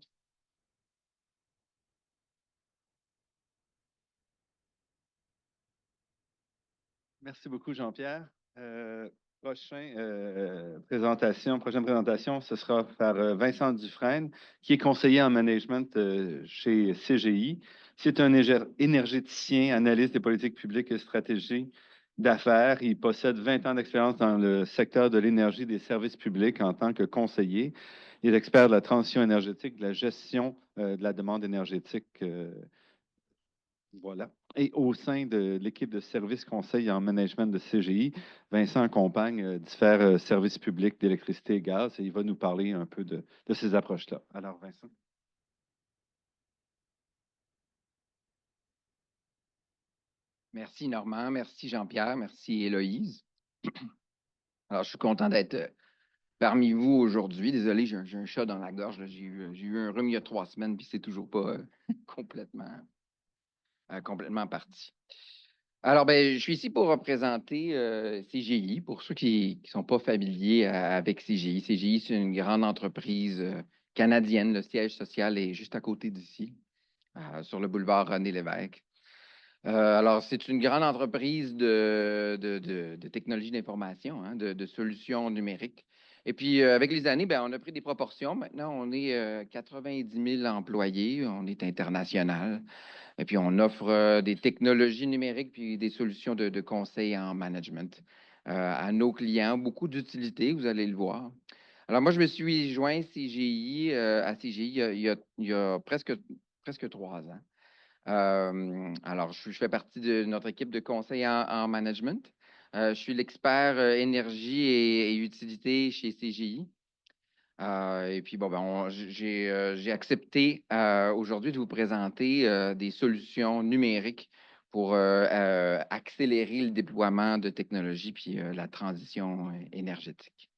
Merci beaucoup, Jean-Pierre. Prochaine présentation, ce sera par Vincent Dufresne, qui est conseiller en management chez CGI. C'est un énergéticien, analyste des politiques publiques et stratégies d'affaires. Il possède 20 ans d'expérience dans le secteur de l'énergie et des services publics en tant que conseiller. Il est expert de la transition énergétique, de la gestion de la demande énergétique. Voilà. Et au sein de l'équipe de services conseil en management de CGI, Vincent accompagne différents services publics d'électricité et gaz et il va nous parler un peu de ces approches-là. Alors, Vincent. Merci Normand, merci Jean-Pierre, merci Héloïse. Alors, je suis content d'être parmi vous aujourd'hui. Désolé, j'ai un chat dans la gorge. J'ai eu un rhume il y a 3 semaines, puis c'est toujours pas complètement parti. Alors, ben, je suis ici pour représenter CGI. Pour ceux qui ne sont pas familiers avec CGI, CGI, c'est une grande entreprise canadienne. Le siège social est juste à côté d'ici, sur le boulevard René-Lévesque. Alors, c'est une grande entreprise de technologie d'information, hein, de solutions numériques. Et puis, avec les années, ben, on a pris des proportions. Maintenant, on est 90 000 employés. On est international. Et puis, on offre des technologies numériques puis des solutions de conseil en management à nos clients. Beaucoup d'utilité, vous allez le voir. Alors, moi, je me suis joint CGI, à CGI il y a presque 3 ans. Alors, je fais partie de notre équipe de conseil en management. Je suis l'expert énergie et utilité chez CGI. Et puis, bon, j'ai accepté aujourd'hui de vous présenter des solutions numériques pour accélérer le déploiement de technologies puis la transition énergétique.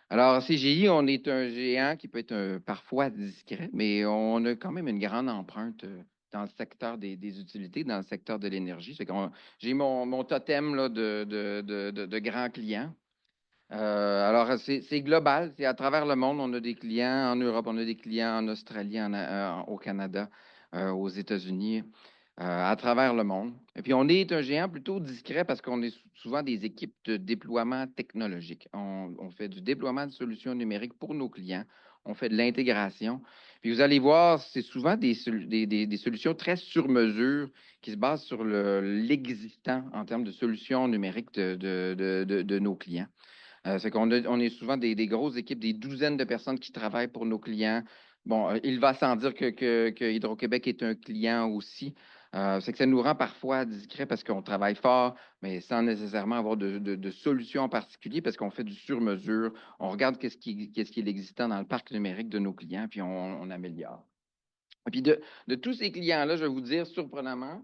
Alors, CGI, on est un géant qui peut être parfois discret, mais on a quand même une grande empreinte dans le secteur des utilités, dans le secteur de l'énergie. J'ai mon totem là, de grands clients. Alors, c'est global, c'est à travers le monde. On a des clients en Europe, on a des clients en Australie, au Canada, aux États-Unis, à travers le monde. Et puis, on est un géant plutôt discret parce qu'on est souvent des équipes de déploiement technologique. On fait du déploiement de solutions numériques pour nos clients. On fait de l'intégration. Puis, vous allez voir, c'est souvent des solutions très sur mesure qui se basent sur l'existant en termes de solutions numériques de nos clients. C'est qu'on on est souvent des grosses équipes, des douzaines de personnes qui travaillent pour nos clients. Bon, il va sans dire que Hydro-Québec est un client aussi. C'est que ça nous rend parfois discrets parce qu'on travaille fort, mais sans nécessairement avoir de solution en particulier parce qu'on fait du sur-mesure. On regarde qu'est-ce qui est existant dans le parc numérique de nos clients, puis on améliore. Et puis de tous ces clients-là, je vais vous dire, surprenamment,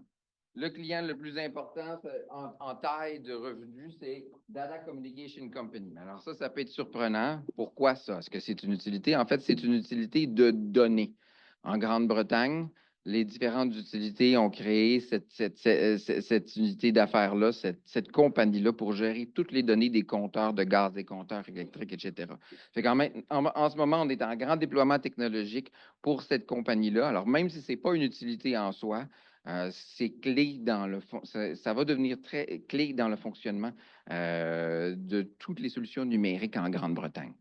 le client le plus important en taille de revenus, c'est Data Communication Company. Alors ça peut être surprenant. Pourquoi ça? Est-ce que c'est une utilité? En fait, c'est une utilité de données. En Grande-Bretagne, les différentes utilités ont créé cette unité d'affaires-là, cette compagnie-là pour gérer toutes les données des compteurs de gaz, des compteurs électriques, etc. Fait en ce moment, on est en grand déploiement technologique pour cette compagnie-là. Alors, même si ce n'est pas une utilité en soi, c'est clé dans ça va devenir très clé dans le fonctionnement de toutes les solutions numériques en Grande-Bretagne.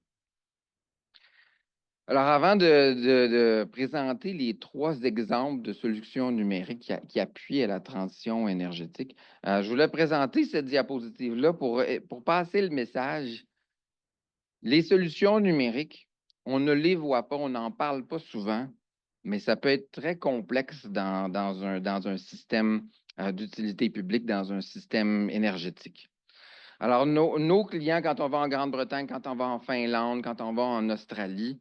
Alors, avant de présenter les 3 exemples de solutions numériques qui appuient à la transition énergétique, je voulais présenter cette diapositive-là pour passer le message. Les solutions numériques, on ne les voit pas, on n'en parle pas souvent, mais ça peut être très complexe dans un système d'utilité publique, dans un système énergétique. Alors, nos clients, quand on va en Grande-Bretagne, quand on va en Finlande, quand on va en Australie,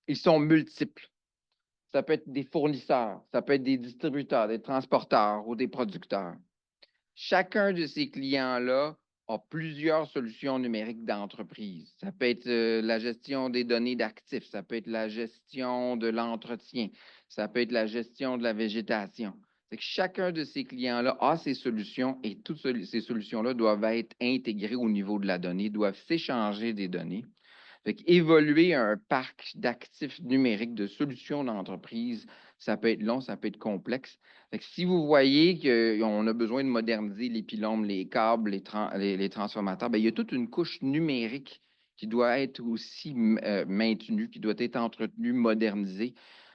ils sont multiples. Ça peut être des fournisseurs, ça peut être des distributeurs, des transporteurs ou des producteurs. Chacun de ces clients-là a plusieurs solutions numériques d'entreprise. Ça peut être la gestion des données d'actifs, ça peut être la gestion de l'entretien, ça peut être la gestion de la végétation. C'est que chacun de ces clients-là a ses solutions et toutes ces solutions-là doivent être intégrées au niveau de la donnée, doivent s'échanger des données. Fait évoluer un parc d'actifs numériques, de solutions d'entreprise, ça peut être long, ça peut être complexe. Fait que si vous voyez qu'on a besoin de moderniser les pylônes, les câbles, les transformateurs, bien, il y a toute une couche numérique qui doit être aussi maintenue, qui doit être entretenue, modernisée.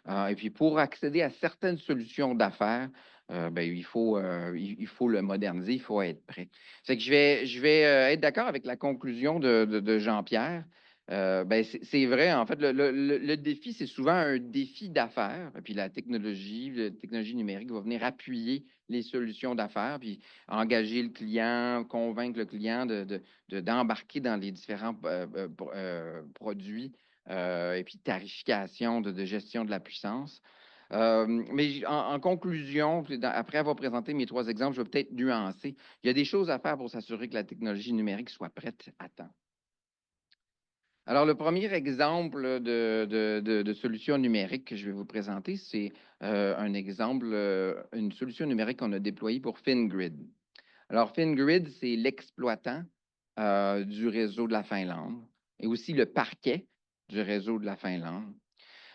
Et puis, pour accéder à certaines solutions d'affaires, il faut le moderniser, il faut être prêt. Fait que je vais être d'accord avec la conclusion de Jean-Pierre. C'est vrai, en fait, le défi, c'est souvent un défi d'affaires. Puis la technologie numérique va venir appuyer les solutions d'affaires, puis engager le client, convaincre le client d'embarquer dans les différents produits et puis tarification de gestion de la puissance. Mais en conclusion, après avoir présenté mes 3 exemples, je vais peut-être nuancer. Il y a des choses à faire pour s'assurer que la technologie numérique soit prête à temps. Alors, le premier exemple de solution numérique que je vais vous présenter, c'est un exemple, une solution numérique qu'on a déployée pour FinGrid. Alors, FinGrid, c'est l'exploitant du réseau de la Finlande et aussi le parquet du réseau de la Finlande.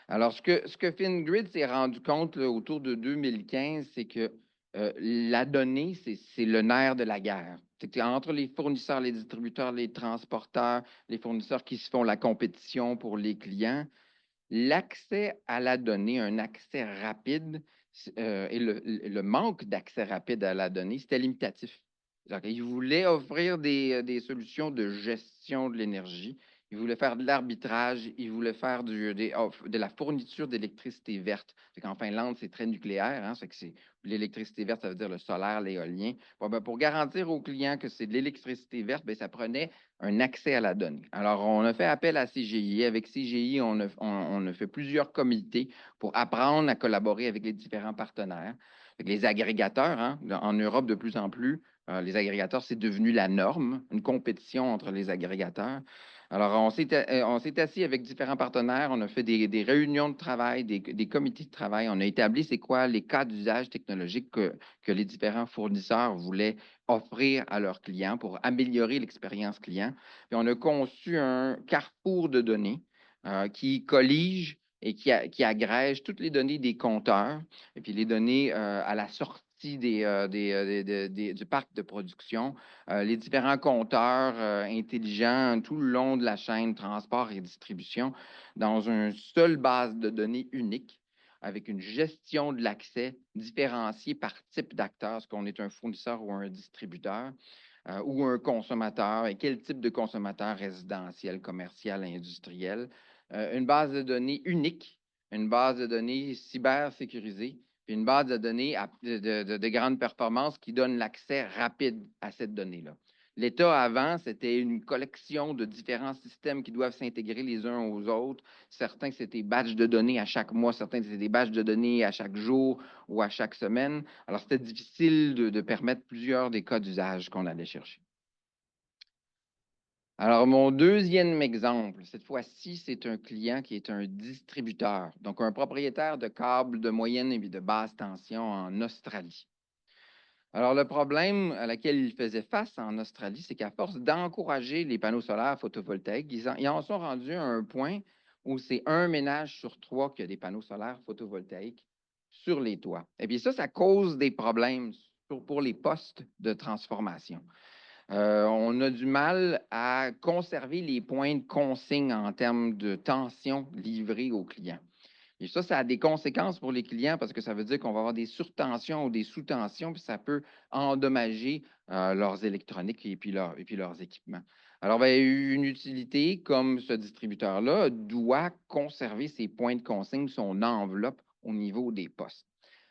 Alors, ce que FinGrid s'est rendu compte là, autour de 2015, c'est que la donnée, c'est le nerf de la guerre. Entre les fournisseurs, les distributeurs, les transporteurs, les fournisseurs qui se font la compétition pour les clients, l'accès à la donnée, un accès rapide et le manque d'accès rapide à la donnée, c'était limitatif. Ils voulaient offrir des solutions de gestion de l'énergie il voulait faire de l'arbitrage, il voulait faire de la fourniture d'électricité verte. Fait qu'en Finlande, c'est très nucléaire, hein, fait que l'électricité verte, ça veut dire le solaire, l'éolien. Bon, ben, pour garantir aux clients que c'est de l'électricité verte, ben, ça prenait un accès à la donnée. Alors, on a fait appel à CGI. Avec CGI, on a fait plusieurs comités pour apprendre à collaborer avec les différents partenaires. Les agrégateurs, hein, en Europe, de plus en plus, les agrégateurs, c'est devenu la norme, une compétition entre les agrégateurs. Alors, on s'est assis avec différents partenaires, on a fait des réunions de travail, des comités de travail, on a établi c'est quoi les cas d'usage technologique que les différents fournisseurs voulaient offrir à leurs clients pour améliorer l'expérience client. Puis on a conçu un carrefour de données qui collige et qui agrège toutes les données des compteurs et puis les données à la sortie du parc de production, les différents compteurs intelligents tout le long de la chaîne transport et distribution dans une seule base de données unique avec une gestion de l'accès différenciée par type d'acteur, est-ce qu'on est un fournisseur ou un distributeur ou un consommateur et quel type de consommateur résidentiel, commercial, industriel. Une base de données unique, une base de données cybersécurisée, puis une base de données de grande performance qui donne l'accès rapide à cette donnée-là. L'État, avant, c'était une collection de différents systèmes qui doivent s'intégrer les uns aux autres. Certains, c'était des badges de données à chaque mois, certains, c'était des badges de données à chaque jour ou à chaque semaine. Alors, c'était difficile de permettre plusieurs des cas d'usage qu'on allait chercher. Alors, mon deuxième exemple, cette fois-ci, c'est un client qui est un distributeur, donc un propriétaire de câbles de moyenne et de basse tension en Australie. Alors, le problème à laquelle il faisait face en Australie, c'est qu'à force d'encourager les panneaux solaires photovoltaïques, ils en sont rendus à un point où c'est un ménage sur 3 qui a des panneaux solaires photovoltaïques sur les toits. Et bien ça cause des problèmes pour les postes de transformation. On a du mal à conserver les points de consigne en termes de tension livrée aux clients. Et ça a des conséquences pour les clients parce que ça veut dire qu'on va avoir des surtensions ou des sous-tensions, puis ça peut endommager leurs électroniques et puis leurs équipements. Alors, bien, une utilité comme ce distributeur-là doit conserver ses points de consigne, son enveloppe au niveau des postes.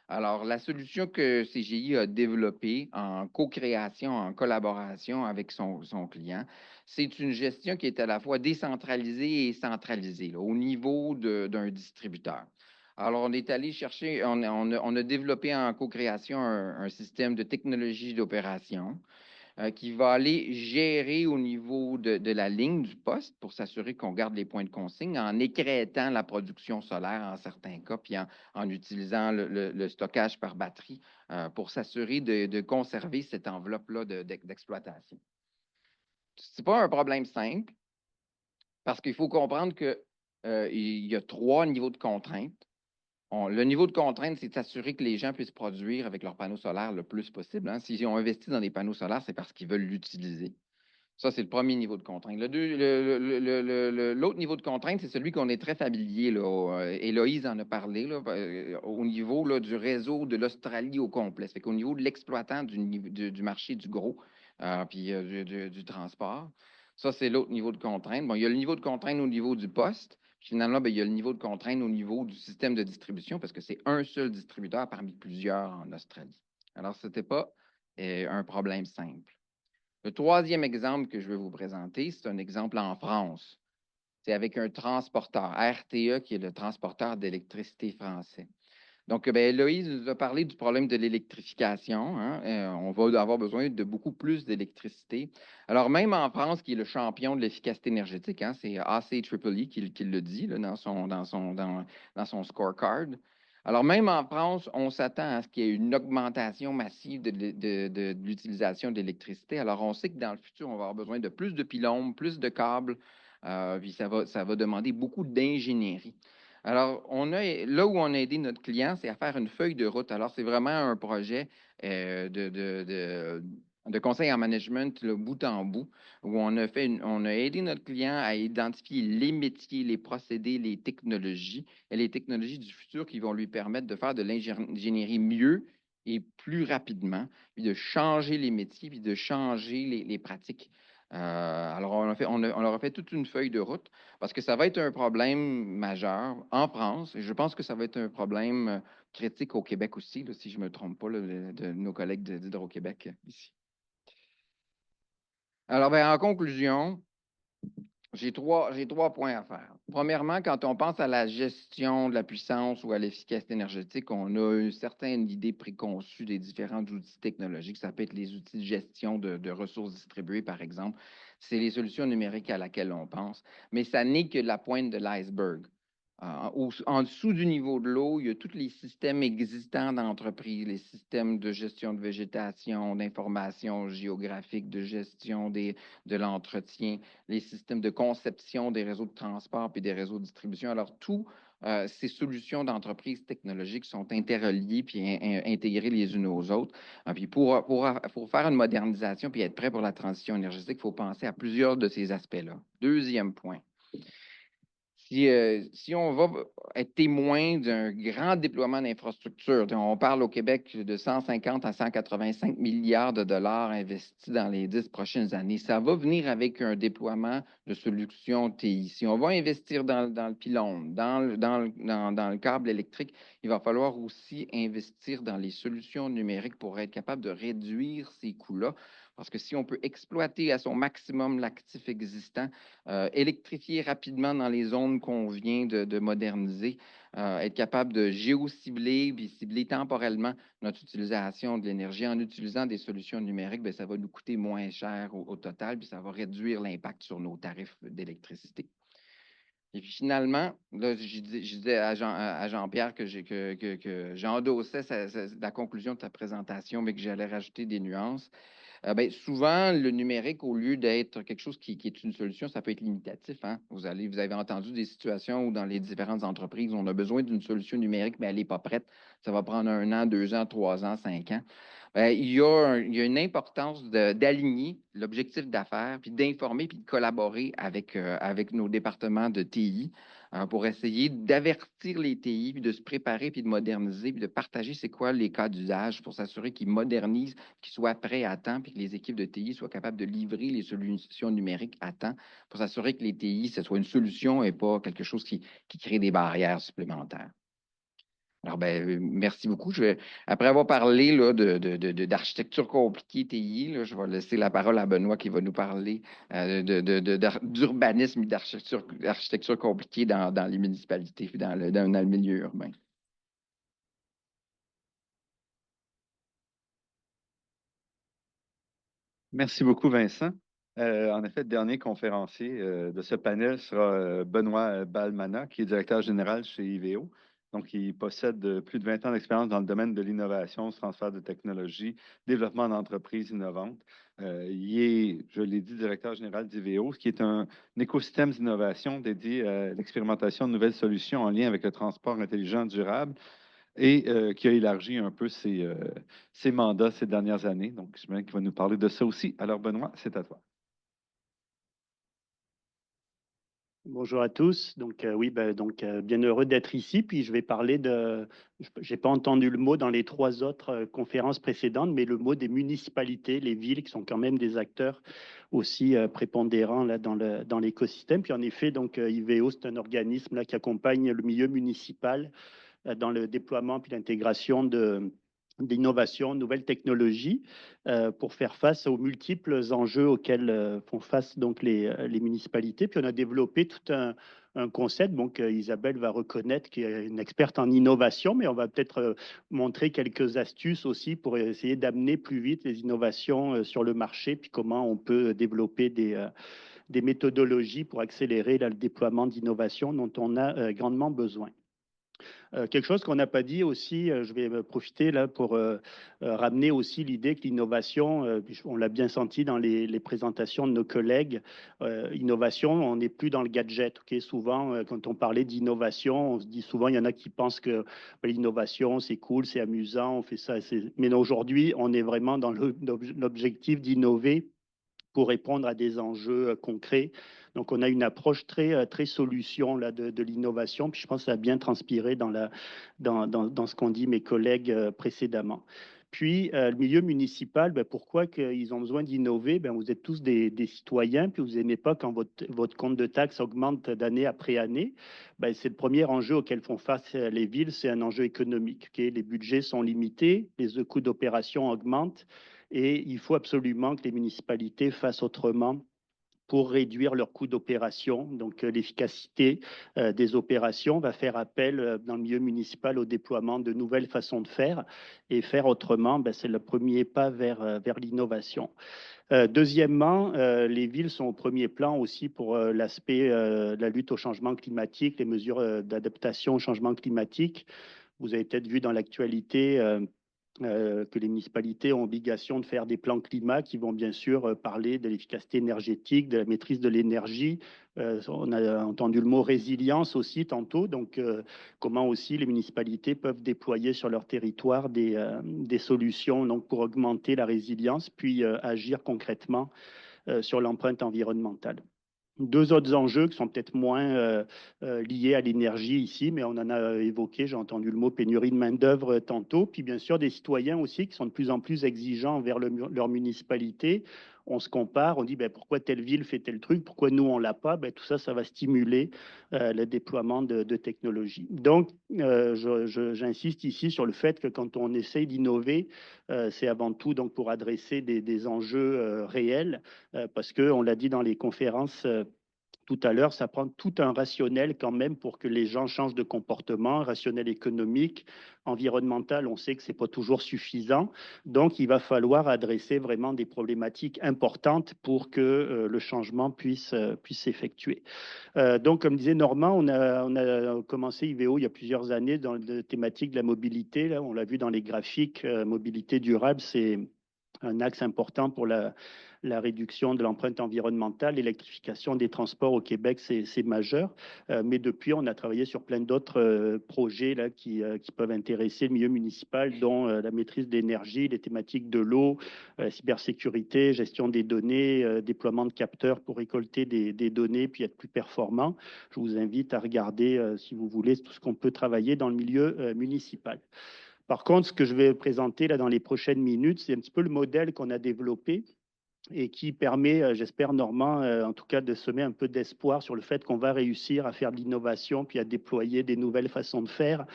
Alors, la solution que CGI a développée en co-création, en collaboration avec son client, c'est une gestion qui est à la fois décentralisée et centralisée là, au niveau d'un distributeur. Alors, on est allé chercher, on a développé en co-création un système de technologie d'opération qui va aller gérer au niveau de la ligne du poste pour s'assurer qu'on garde les points de consigne en écrêtant la production solaire en certains cas, puis en utilisant le stockage par batterie pour s'assurer de conserver cette enveloppe-là d'exploitation. Ce n'est pas un problème simple parce qu'il faut comprendre qu'il y a 3 niveaux de contraintes. Le niveau de contrainte, c'est de s'assurer que les gens puissent produire avec leurs panneaux solaires le plus possible. Hein. S'ils ont investi dans des panneaux solaires, c'est parce qu'ils veulent l'utiliser. Ça, c'est le premier niveau de contrainte. L'autre niveau de contrainte, c'est celui qu'on est très familier. Là. Héloïse en a parlé là, au niveau là, du réseau de l'Australie au complet. Fait qu'au niveau de l'exploitant du marché du gros, puis du transport. Ça, c'est l'autre niveau de contrainte. Bon, il y a le niveau de contrainte au niveau du poste. Finalement, bien, il y a le niveau de contrainte au niveau du système de distribution parce que c'est un seul distributeur parmi plusieurs en Australie. Alors, ce n'était pas un problème simple. Le troisième exemple que je vais vous présenter, c'est un exemple en France. C'est avec un transporteur, RTE, qui est le transporteur d'électricité français. Donc, bien, Loïse nous a parlé du problème de l'électrification. Hein. On va avoir besoin de beaucoup plus d'électricité. Alors, même en France, qui est le champion de l'efficacité énergétique, hein, c'est ACEEE qui le dit là, dans son scorecard. Alors, même en France, on s'attend à ce qu'il y ait une augmentation massive de l'utilisation d'électricité. Alors, on sait que dans le futur, on va avoir besoin de plus de pylônes, plus de câbles, puis ça va demander beaucoup d'ingénierie. Alors, là où on a aidé notre client, c'est à faire une feuille de route. Alors, c'est vraiment un projet de conseil en management le bout en bout, où on a aidé notre client à identifier les métiers, les procédés, les technologies et les technologies du futur qui vont lui permettre de faire de l'ingénierie mieux et plus rapidement, puis de changer les métiers, puis de changer les pratiques Alors, on leur a fait toute une feuille de route parce que ça va être un problème majeur en France et je pense que ça va être un problème critique au Québec aussi, là, si je ne me trompe pas, là, de nos collègues d'Hydro-Québec ici. Alors, ben, en conclusion, j'ai trois points à faire. Premièrement, quand on pense à la gestion de la puissance ou à l'efficacité énergétique, on a une certaine idée préconçue des différents outils technologiques. Ça peut être les outils de gestion de ressources distribuées, par exemple. C'est les solutions numériques à laquelle on pense. Mais ça n'est que la pointe de l'iceberg. En dessous du niveau de l'eau, il y a tous les systèmes existants d'entreprise, les systèmes de gestion de végétation, d'information géographique, de gestion de l'entretien, les systèmes de conception des réseaux de transport puis des réseaux de distribution. Alors, tous ces solutions d'entreprise technologiques sont interreliées puis intégrées les unes aux autres. Puis pour faire une modernisation puis être prêt pour la transition énergétique, il faut penser à plusieurs de ces aspects-là. Deuxième point. Si on va être témoin d'un grand déploiement d'infrastructures, on parle au Québec de 150 à 185 milliards de dollars investis dans les 10 prochaines années, ça va venir avec un déploiement de solutions TI. Si on va investir dans le pylône, dans le câble électrique, il va falloir aussi investir dans les solutions numériques pour être capable de réduire ces coûts-là. Parce que si on peut exploiter à son maximum l'actif existant, électrifier rapidement dans les zones qu'on vient de moderniser, être capable de géocibler puis cibler temporellement notre utilisation de l'énergie en utilisant des solutions numériques, bien, ça va nous coûter moins cher au total, puis ça va réduire l'impact sur nos tarifs d'électricité. Et puis finalement, là, je disais à Jean-Pierre que j'endossais la conclusion de ta présentation, mais que j'allais rajouter des nuances. Ben, souvent, le numérique, au lieu d'être quelque chose qui est une solution, ça peut être limitatif. Hein? Vous avez entendu des situations où dans les différentes entreprises, on a besoin d'une solution numérique, mais elle n'est pas prête. Ça va prendre 1 an, 2 ans, 3 ans, 5 ans. Il y a une importance d'aligner l'objectif d'affaires, puis d'informer, puis de collaborer avec nos départements de TI pour essayer d'avertir les TI, puis de se préparer, puis de moderniser, puis de partager c'est quoi les cas d'usage pour s'assurer qu'ils modernisent, qu'ils soient prêts à temps, puis que les équipes de TI soient capables de livrer les solutions numériques à temps pour s'assurer que les TI, ce soit une solution et pas quelque chose qui crée des barrières supplémentaires. Alors, ben, merci beaucoup. Après avoir parlé là, d'architecture compliquée TI, là, je vais laisser la parole à Benoît qui va nous parler d'urbanisme et d'architecture compliquée dans les municipalités et dans le milieu urbain. Merci beaucoup, Vincent. En effet, le dernier conférencier de ce panel sera Benoît Balmana, qui est directeur général chez IVEO. Donc, il possède plus de 20 ans d'expérience dans le domaine de l'innovation, du transfert de technologie, développement d'entreprises innovantes. Il est, je l'ai dit, directeur général d'IVEO, qui est un écosystème d'innovation dédié à l'expérimentation de nouvelles solutions en lien avec le transport intelligent durable et qui a élargi un peu ses mandats ces dernières années. Donc, je qu'il va nous parler de ça aussi. Alors, Benoît, c'est à toi. Bonjour à tous. Donc, oui, bien heureux d'être ici. Puis, je vais parler de. Je n'ai pas entendu le mot dans les 3 autres conférences précédentes, mais le mot des municipalités, les villes, qui sont quand même des acteurs aussi prépondérants là, dans l'écosystème. Puis, en effet, donc, IVEO, c'est un organisme là, qui accompagne le milieu municipal dans le déploiement puis l'intégration d'innovation, nouvelles technologies pour faire face aux multiples enjeux auxquels font face donc les municipalités. Puis on a développé tout un concept, donc Isabelle va reconnaître qu'elle est une experte en innovation, mais on va peut-être montrer quelques astuces aussi pour essayer d'amener plus vite les innovations sur le marché, puis comment on peut développer des méthodologies pour accélérer là, le déploiement d'innovation dont on a grandement besoin. Quelque chose qu'on n'a pas dit aussi, je vais profiter là pour ramener aussi l'idée que l'innovation, on l'a bien senti dans les présentations de nos collègues, innovation, on n'est plus dans le gadget. Okay? Souvent, quand on parlait d'innovation, on se dit souvent, il y en a qui pensent que l'innovation, c'est cool, c'est amusant, on fait ça. Mais aujourd'hui, on est vraiment dans l'objectif d'innover pour répondre à des enjeux concrets. Donc, on a une approche très solution là, de l'innovation. Puis, je pense que ça a bien transpiré dans ce qu'ont dit mes collègues précédemment. Puis, le milieu municipal, pourquoi ils ont besoin d'innover? Vous êtes tous des citoyens, puis vous n'aimez pas quand votre compte de taxes augmente d'année après année. C'est le premier enjeu auquel font face les villes, c'est un enjeu économique. Les budgets sont limités, les coûts d'opération augmentent, et il faut absolument que les municipalités fassent autrement pour réduire leurs coûts d'opération. Donc, l'efficacité des opérations va faire appel dans le milieu municipal au déploiement de nouvelles façons de faire. Et faire autrement, c'est le premier pas vers l'innovation. Deuxièmement, les villes sont au premier plan aussi pour l'aspect de la lutte au changement climatique, les mesures d'adaptation au changement climatique. Vous avez peut-être vu dans l'actualité que les municipalités ont obligation de faire des plans climat qui vont bien sûr parler de l'efficacité énergétique, de la maîtrise de l'énergie. On a entendu le mot résilience aussi tantôt, donc comment aussi les municipalités peuvent déployer sur leur territoire des solutions donc, pour augmenter la résilience, puis agir concrètement sur l'empreinte environnementale. Deux autres enjeux qui sont peut-être moins liés à l'énergie ici, mais on en a évoqué, j'ai entendu le mot pénurie de main-d'œuvre tantôt, puis bien sûr des citoyens aussi qui sont de plus en plus exigeants envers leur municipalité. On se compare, on dit pourquoi telle ville fait tel truc, pourquoi nous on l'a pas, tout ça, ça va stimuler le déploiement de technologies. Donc, j'insiste ici sur le fait que quand on essaye d'innover, c'est avant tout donc pour adresser des enjeux réels, parce qu'on l'a dit dans les conférences tout à l'heure, ça prend tout un rationnel quand même pour que les gens changent de comportement, rationnel économique, environnemental, on sait que ce n'est pas toujours suffisant. Donc, il va falloir adresser vraiment des problématiques importantes pour que le changement puisse s'effectuer. Donc, comme disait Normand, on a commencé IVO il y a plusieurs années dans la thématique de la mobilité. Là, on l'a vu dans les graphiques, mobilité durable, c'est un axe important pour la réduction de l'empreinte environnementale. L'électrification des transports au Québec, c'est majeur. Mais depuis, on a travaillé sur plein d'autres projets là, qui peuvent intéresser le milieu municipal, dont la maîtrise de l'énergie, les thématiques de l'eau, cybersécurité, gestion des données, déploiement de capteurs pour récolter des données puis être plus performant. Je vous invite à regarder, si vous voulez, tout ce qu'on peut travailler dans le milieu municipal. Par contre, ce que je vais présenter là dans les prochaines minutes, c'est un petit peu le modèle qu'on a développé et qui permet, j'espère, Normand, en tout cas, de semer un peu d'espoir sur le fait qu'on va réussir à faire de l'innovation puis à déployer des nouvelles façons de faire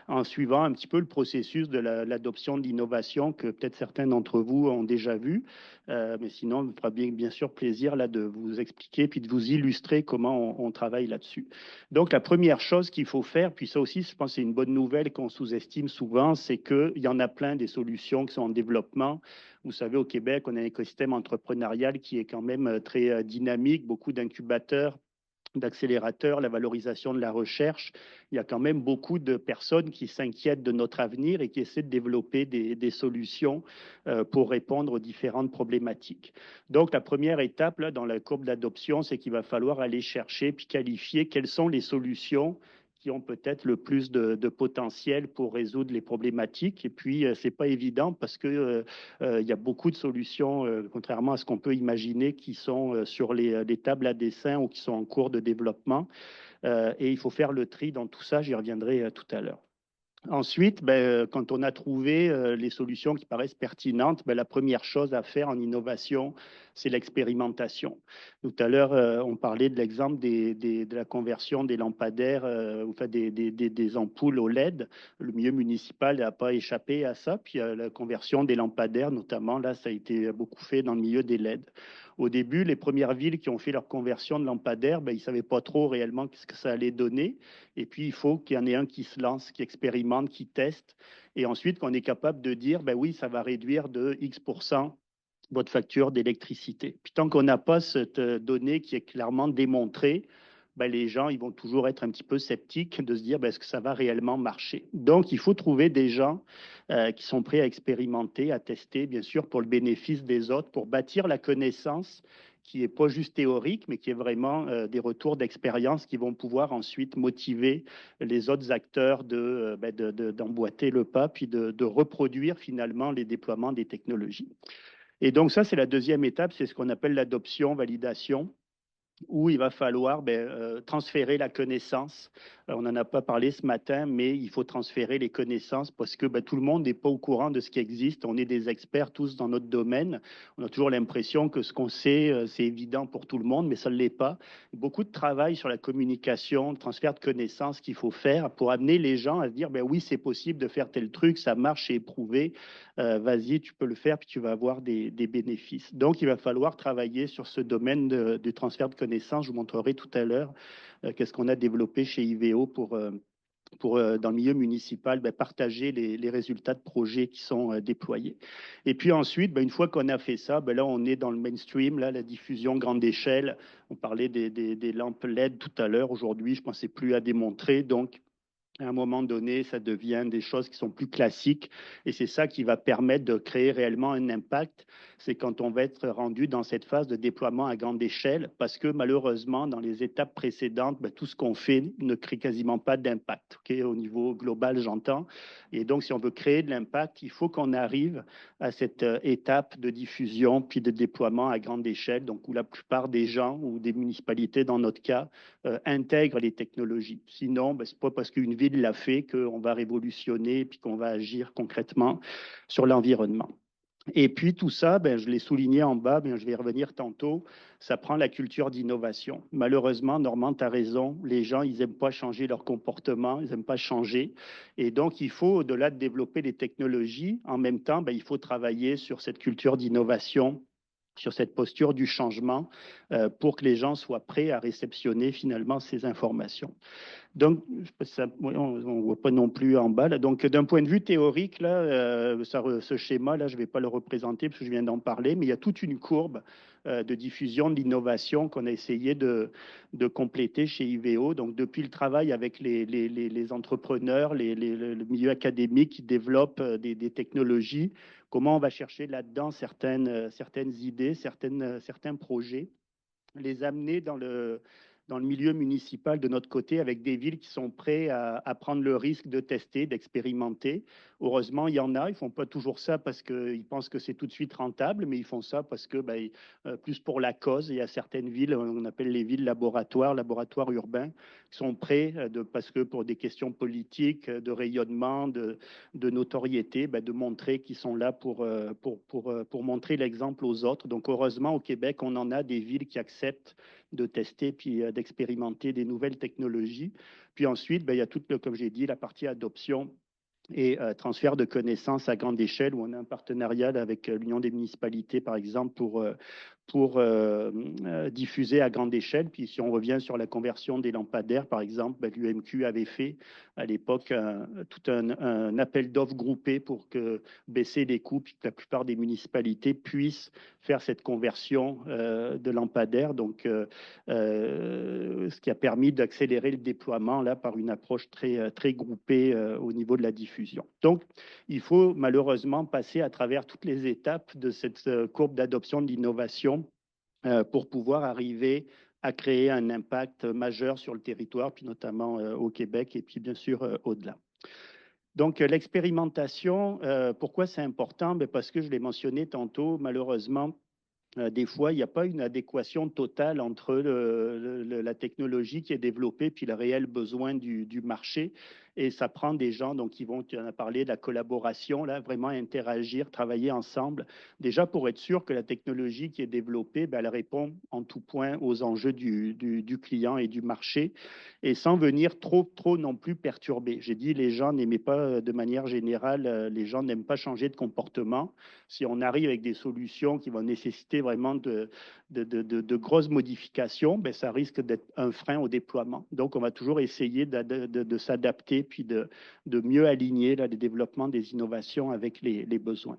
en suivant un petit peu le processus de l'adoption de l'innovation que peut-être certains d'entre vous ont déjà vu. Mais sinon, il me fera bien sûr plaisir là, de vous expliquer puis de vous illustrer comment on travaille là-dessus. Donc, la première chose qu'il faut faire, puis ça aussi, je pense que c'est une bonne nouvelle qu'on sous-estime souvent, c'est qu'il y en a plein des solutions qui sont en développement. Vous savez, au Québec, on a un écosystème entrepreneurial qui est quand même très dynamique, beaucoup d'incubateurs, d'accélérateurs, la valorisation de la recherche. Il y a quand même beaucoup de personnes qui s'inquiètent de notre avenir et qui essaient de développer des solutions pour répondre aux différentes problématiques. Donc, la première étape là, dans la courbe d'adoption, c'est qu'il va falloir aller chercher puis qualifier quelles sont les solutions qui ont peut-être le plus de potentiel pour résoudre les problématiques. Et puis, ce n'est pas évident parce qu'il y a beaucoup de solutions, contrairement à ce qu'on peut imaginer, qui sont sur les tables à dessin ou qui sont en cours de développement. Et il faut faire le tri dans tout ça, j'y reviendrai tout à l'heure. Ensuite, quand on a trouvé les solutions qui paraissent pertinentes, la première chose à faire en innovation, c'est l'expérimentation. Tout à l'heure, on parlait de l'exemple de la conversion des lampadaires, enfin des ampoules au LED. Le milieu municipal n'a pas échappé à ça. Puis la conversion des lampadaires, notamment, là, ça a été beaucoup fait dans le milieu des LED. Au début, les premières villes qui ont fait leur conversion de lampadaires, ils ne savaient pas trop réellement ce que ça allait donner. Et puis, il faut qu'il y en ait un qui se lance, qui expérimente, qui teste. Et ensuite, qu'on est capable de dire, oui, ça va réduire de X% votre facture d'électricité. Puis tant qu'on n'a pas cette donnée qui est clairement démontrée, les gens ils vont toujours être un petit peu sceptiques de se dire est-ce que ça va réellement marcher. Donc, il faut trouver des gens qui sont prêts à expérimenter, à tester, bien sûr, pour le bénéfice des autres, pour bâtir la connaissance qui n'est pas juste théorique, mais qui est vraiment des retours d'expérience qui vont pouvoir ensuite motiver les autres acteurs d'emboîter le pas, puis de reproduire finalement les déploiements des technologies. Et donc ça, c'est la deuxième étape, c'est ce qu'on appelle l'adoption, validation, où il va falloir transférer la connaissance On n'en a pas parlé ce matin, mais il faut transférer les connaissances parce que tout le monde n'est pas au courant de ce qui existe. On est des experts tous dans notre domaine. On a toujours l'impression que ce qu'on sait, c'est évident pour tout le monde, mais ça ne l'est pas. Beaucoup de travail sur la communication, le transfert de connaissances qu'il faut faire pour amener les gens à se dire, oui, c'est possible de faire tel truc, ça marche, c'est éprouvé. Vas-y, tu peux le faire, puis tu vas avoir des bénéfices. Donc, il va falloir travailler sur ce domaine du transfert de connaissances. Je vous montrerai tout à l'heure qu'est-ce qu'on a développé chez IVO pour dans le milieu municipal, partager les résultats de projets qui sont déployés. Et puis ensuite, une fois qu'on a fait ça, là, on est dans le mainstream, là, la diffusion grande échelle. On parlait des lampes LED tout à l'heure. Aujourd'hui, je pense que c'est plus à démontrer. Donc, à un moment donné, ça devient des choses qui sont plus classiques et c'est ça qui va permettre de créer réellement un impact. C'est quand on va être rendu dans cette phase de déploiement à grande échelle parce que malheureusement, dans les étapes précédentes, tout ce qu'on fait ne crée quasiment pas d'impact. Au niveau global, j'entends. Et donc, si on veut créer de l'impact, il faut qu'on arrive à cette étape de diffusion puis de déploiement à grande échelle, donc où la plupart des gens ou des municipalités, dans notre cas, intègrent les technologies. Sinon, c'est pas parce qu'une ville l'a fait qu'on va révolutionner puis qu'on va agir concrètement sur l'environnement. Et puis tout ça, je l'ai souligné en bas, je vais y revenir tantôt, ça prend la culture d'innovation. Malheureusement, Normand, tu as raison, les gens, ils n'aiment pas changer leur comportement, ils n'aiment pas changer. Et donc, il faut, au-delà de développer les technologies, en même temps, il faut travailler sur cette culture d'innovation, sur cette posture du changement pour que les gens soient prêts à réceptionner finalement ces informations. Donc, on ne voit pas non plus en bas. Là. Donc, d'un point de vue théorique, là, ce schéma-là, je ne vais pas le représenter parce que je viens d'en parler, mais il y a toute une courbe de diffusion de l'innovation qu'on a essayé de compléter chez IVO. Donc, depuis le travail avec les entrepreneurs, le milieu académique qui développe des technologies, comment on va chercher là-dedans certaines idées, certains projets, les amener dans le milieu municipal de notre côté avec des villes qui sont prêtes à prendre le risque de tester, d'expérimenter. Heureusement, il y en a. Ils ne font pas toujours ça parce qu'ils pensent que c'est tout de suite rentable, mais ils font ça parce que plus pour la cause. Il y a certaines villes, on appelle les villes laboratoires urbains, qui sont prêts parce que pour des questions politiques, de rayonnement, de notoriété, de montrer qu'ils sont là pour montrer l'exemple aux autres. Donc, heureusement, au Québec, on en a des villes qui acceptent de tester puis d'expérimenter des nouvelles technologies. Puis ensuite, il y a toute, comme j'ai dit, la partie adoption et transfert de connaissances à grande échelle, où on a un partenariat avec l'Union des municipalités, par exemple, pour diffuser à grande échelle. Puis si on revient sur la conversion des lampadaires, par exemple, l'UMQ avait fait à l'époque tout un appel d'offres groupé pour baisser les coûts, puis que la plupart des municipalités puissent faire cette conversion de lampadaires. Donc, ce qui a permis d'accélérer le déploiement là, par une approche très groupée au niveau de la diffusion. Donc, il faut malheureusement passer à travers toutes les étapes de cette courbe d'adoption de l'innovation pour pouvoir arriver à créer un impact majeur sur le territoire, puis notamment au Québec et puis bien sûr au-delà. Donc, l'expérimentation, pourquoi c'est important? Parce que je l'ai mentionné tantôt, malheureusement, des fois, il n'y a pas une adéquation totale entre la technologie qui est développée puis le réel besoin du marché. Et ça prend des gens qui vont, tu en as parlé, de la collaboration, là, vraiment interagir, travailler ensemble. Déjà pour être sûr que la technologie qui est développée, elle répond en tout point aux enjeux du client et du marché et sans venir trop non plus perturber. J'ai dit, les gens n'aimaient pas, de manière générale, les gens n'aiment pas changer de comportement. Si on arrive avec des solutions qui vont nécessiter vraiment de grosses modifications, ça risque d'être un frein au déploiement. Donc, on va toujours essayer de s'adapter puis de mieux aligner le développement des innovations avec les besoins.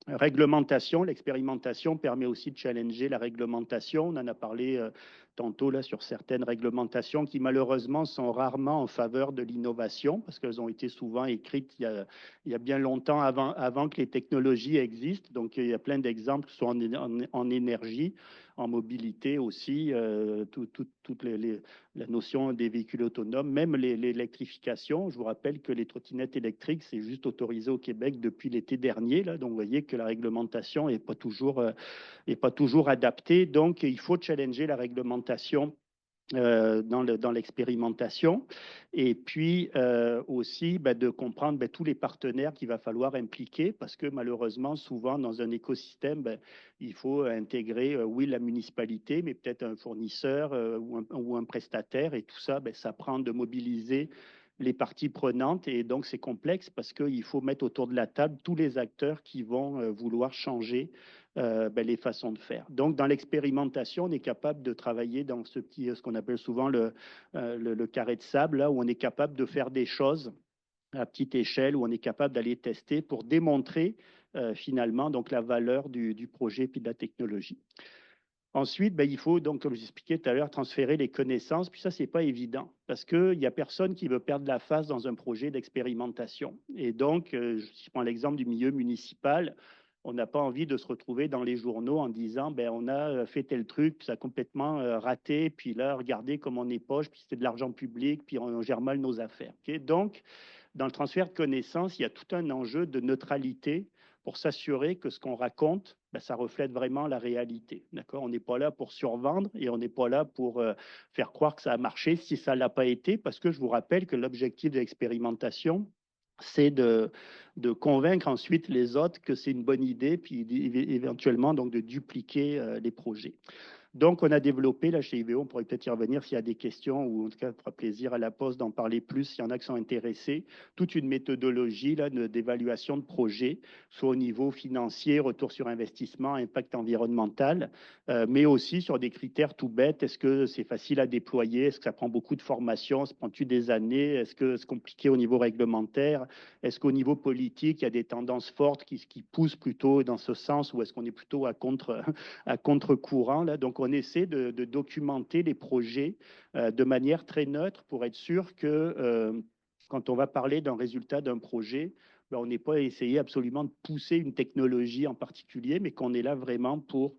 Réglementation, l'expérimentation permet aussi de challenger la réglementation. On en a parlé tantôt là, sur certaines réglementations qui malheureusement sont rarement en faveur de l'innovation parce qu'elles ont été souvent écrites il y a bien longtemps avant que les technologies existent. Donc il y a plein d'exemples, soit en énergie, en mobilité aussi, toute la notion des véhicules autonomes, même l'électrification. Je vous rappelle que les trottinettes électriques, c'est juste autorisé au Québec depuis l'été dernier. Là, donc vous voyez que la réglementation n'est pas toujours adaptée. Donc il faut challenger la réglementation dans l'expérimentation. Et puis aussi de comprendre tous les partenaires qu'il va falloir impliquer parce que malheureusement, souvent dans un écosystème, il faut intégrer, oui, la municipalité, mais peut-être un fournisseur ou un prestataire. Et tout ça, ça prend de mobiliser les parties prenantes et donc c'est complexe parce qu'il faut mettre autour de la table tous les acteurs qui vont vouloir changer les façons de faire. Donc, dans l'expérimentation, on est capable de travailler dans ce qu'on appelle souvent le carré de sable, là, où on est capable de faire des choses à petite échelle, où on est capable d'aller tester pour démontrer finalement donc, la valeur du projet puis de la technologie. Ensuite, il faut donc, comme j'expliquais tout à l'heure, transférer les connaissances. Puis ça, c'est pas évident parce qu'il n'y a personne qui veut perdre la face dans un projet d'expérimentation. Et donc, si je prends l'exemple du milieu municipal, on n'a pas envie de se retrouver dans les journaux en disant, on a fait tel truc, puis ça a complètement raté, puis là, regardez comme on est poche, puis c'était de l'argent public, puis on gère mal nos affaires. Okay? Donc, dans le transfert de connaissances, il y a tout un enjeu de neutralité pour s'assurer que ce qu'on raconte, ça reflète vraiment la réalité. D'accord? On n'est pas là pour survendre et on n'est pas là pour faire croire que ça a marché si ça ne l'a pas été, parce que je vous rappelle que l'objectif de l'expérimentation, c'est de convaincre ensuite les autres que c'est une bonne idée, puis éventuellement donc de dupliquer les projets. Donc, on a développé, là, chez IVEO, on pourrait peut-être y revenir s'il y a des questions, ou en tout cas, ça fera plaisir à la poste d'en parler plus s'il y en a qui sont intéressés, toute une méthodologie là, d'évaluation de projets, soit au niveau financier, retour sur investissement, impact environnemental, mais aussi sur des critères tout bêtes. Est-ce que c'est facile à déployer? Est-ce que ça prend beaucoup de formation? Ça prend-tu des années? Est-ce que c'est compliqué au niveau réglementaire? Est-ce qu'au niveau politique, il y a des tendances fortes qui poussent plutôt dans ce sens, ou est-ce qu'on est plutôt à contre-courant là? Donc, on essaie de documenter les projets de manière très neutre pour être sûr que quand on va parler d'un résultat d'un projet, on n'est pas essayé absolument de pousser une technologie en particulier, mais qu'on est là vraiment pour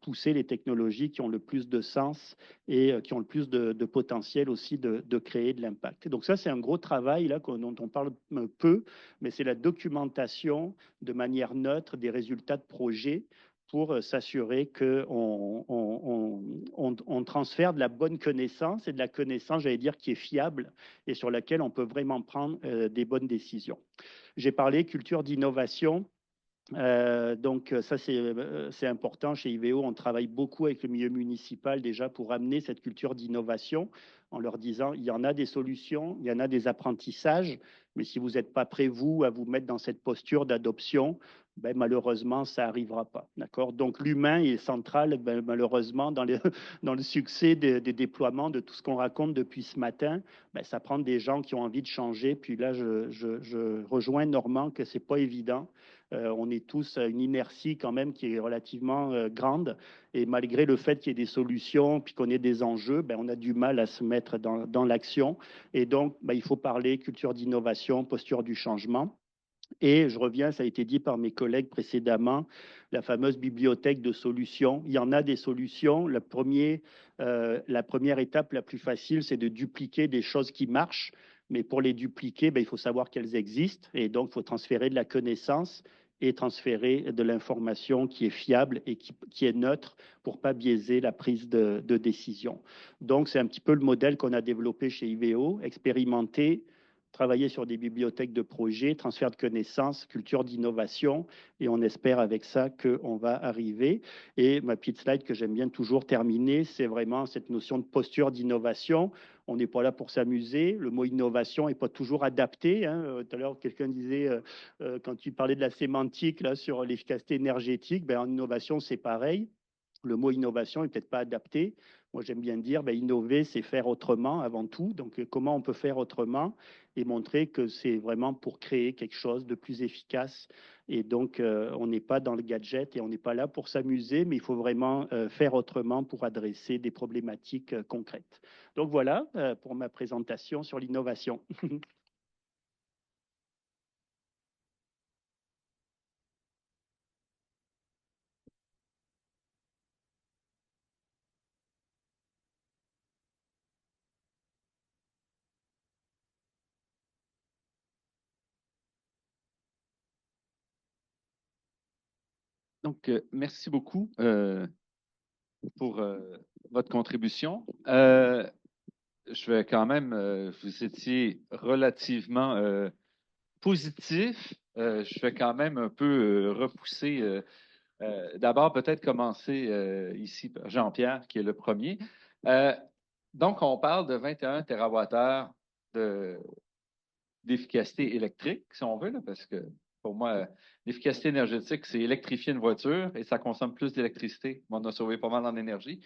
pousser les technologies qui ont le plus de sens et qui ont le plus de potentiel aussi de créer de l'impact. Donc ça, c'est un gros travail là, dont on parle un peu, mais c'est la documentation de manière neutre des résultats de projets pour s'assurer qu'on transfère de la bonne connaissance et de la connaissance, j'allais dire, qui est fiable et sur laquelle on peut vraiment prendre des bonnes décisions. J'ai parlé culture d'innovation. Donc ça, c'est important. Chez IVEO, on travaille beaucoup avec le milieu municipal déjà pour amener cette culture d'innovation en leur disant, il y en a des solutions, il y en a des apprentissages, mais si vous n'êtes pas prêt, vous, à vous mettre dans cette posture d'adoption, malheureusement, ça n'arrivera pas. D'accord? Donc l'humain est central, malheureusement, dans le succès des déploiements de tout ce qu'on raconte depuis ce matin. Ça prend des gens qui ont envie de changer. Puis là, je rejoins Normand que ce n'est pas évident. On est tous à une inertie quand même qui est relativement grande. Et malgré le fait qu'il y ait des solutions, puis qu'on ait des enjeux, on a du mal à se mettre dans l'action. Et donc, il faut parler culture d'innovation, posture du changement. Et je reviens, ça a été dit par mes collègues précédemment, la fameuse bibliothèque de solutions. Il y en a des solutions. La première étape la plus facile, c'est de dupliquer des choses qui marchent. Mais pour les dupliquer, il faut savoir qu'elles existent. Et donc, il faut transférer de la connaissance et transférer de l'information qui est fiable et qui est neutre pour ne pas biaiser la prise de décision. Donc, c'est un petit peu le modèle qu'on a développé chez IVEO, expérimenter, travailler sur des bibliothèques de projets, transfert de connaissances, culture d'innovation, et on espère avec ça qu'on va arriver. Et ma petite slide que j'aime bien toujours terminer, c'est vraiment cette notion de posture d'innovation. On n'est pas là pour s'amuser. Le mot innovation n'est pas toujours adapté. Hein. Tout à l'heure, quelqu'un disait, quand tu parlais de la sémantique là, sur l'efficacité énergétique, en innovation, c'est pareil. Le mot innovation n'est peut-être pas adapté. Moi, j'aime bien dire, innover, c'est faire autrement avant tout. Donc, comment on peut faire autrement et montrer que c'est vraiment pour créer quelque chose de plus efficace. Et donc, on n'est pas dans le gadget et on n'est pas là pour s'amuser, mais il faut vraiment faire autrement pour adresser des problématiques concrètes. Donc, voilà pour ma présentation sur l'innovation. Donc, merci beaucoup pour votre contribution. Je vais quand même, vous étiez relativement positif. Je vais quand même un peu repousser. D'abord, peut-être commencer ici par Jean-Pierre, qui est le premier. Donc, on parle de 21 TWh d'efficacité électrique, si on veut, là, parce que pour moi, l'efficacité énergétique, c'est électrifier une voiture et ça consomme plus d'électricité. On a sauvé pas mal en énergie.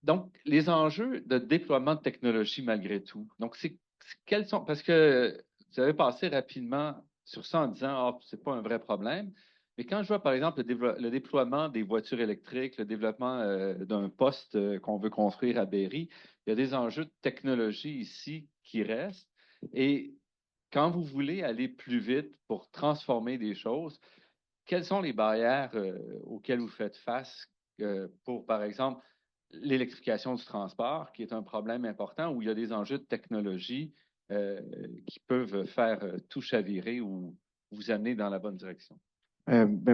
Donc, les enjeux de déploiement de technologie malgré tout. Donc, quels sont, parce que vous avez passé rapidement sur ça en disant, ah, c'est pas un vrai problème. Mais quand je vois, par exemple, le déploiement des voitures électriques, le développement d'un poste qu'on veut construire à Berry, il y a des enjeux de technologie ici qui restent. Et quand vous voulez aller plus vite pour transformer des choses, quelles sont les barrières auxquelles vous faites face pour, par exemple, l'électrification du transport, qui est un problème important où il y a des enjeux de technologie qui peuvent faire tout chavirer ou vous amener dans la bonne direction?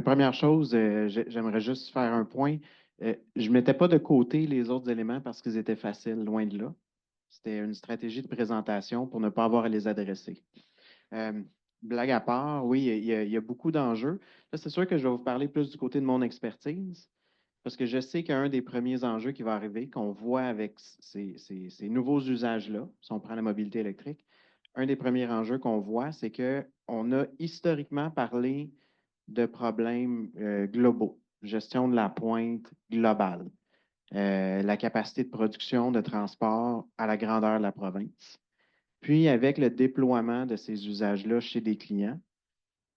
Première chose, j'aimerais juste faire un point. Je ne mettais pas de côté les autres éléments parce qu'ils étaient faciles, loin de là. C'était une stratégie de présentation pour ne pas avoir à les adresser. Blague à part, oui, il y a beaucoup d'enjeux. Là, c'est sûr que je vais vous parler plus du côté de mon expertise, parce que je sais qu'un des premiers enjeux qui va arriver, qu'on voit avec ces nouveaux usages-là, si on prend la mobilité électrique, un des premiers enjeux qu'on voit, c'est qu'on a historiquement parlé de problèmes globaux, gestion de la pointe globale, la capacité de production, de transport à la grandeur de la province. Puis, avec le déploiement de ces usages-là chez des clients,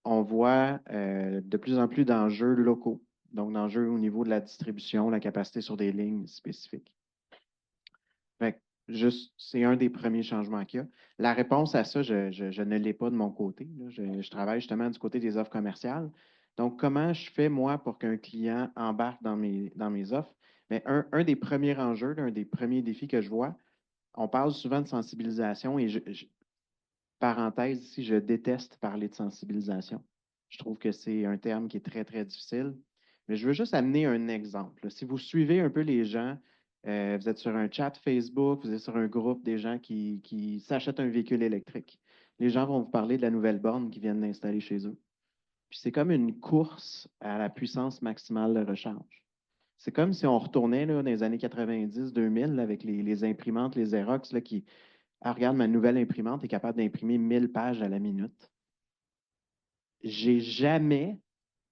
on voit de plus en plus d'enjeux locaux, donc d'enjeux au niveau de la distribution, la capacité sur des lignes spécifiques. Fait que juste, c'est un des premiers changements qu'il y a. La réponse à ça, je ne l'ai pas de mon côté. Là. Je travaille justement du côté des offres commerciales. Donc, comment je fais, moi, pour qu'un client embarque dans mes offres? Mais un des premiers enjeux, un des premiers défis que je vois, on parle souvent de sensibilisation et parenthèse ici, je déteste parler de sensibilisation. Je trouve que c'est un terme qui est très, très difficile. Mais je veux juste amener un exemple. Si vous suivez un peu les gens, vous êtes sur un chat Facebook, vous êtes sur un groupe des gens qui s'achètent un véhicule électrique. Les gens vont vous parler de la nouvelle borne qu'ils viennent d'installer chez eux. Puis c'est comme une course à la puissance maximale de recharge. C'est comme si on retournait là, dans les années 90-2000 avec les imprimantes, les Xerox qui, ah, regarde, ma nouvelle imprimante est capable d'imprimer 1000 pages à la minute. J'ai jamais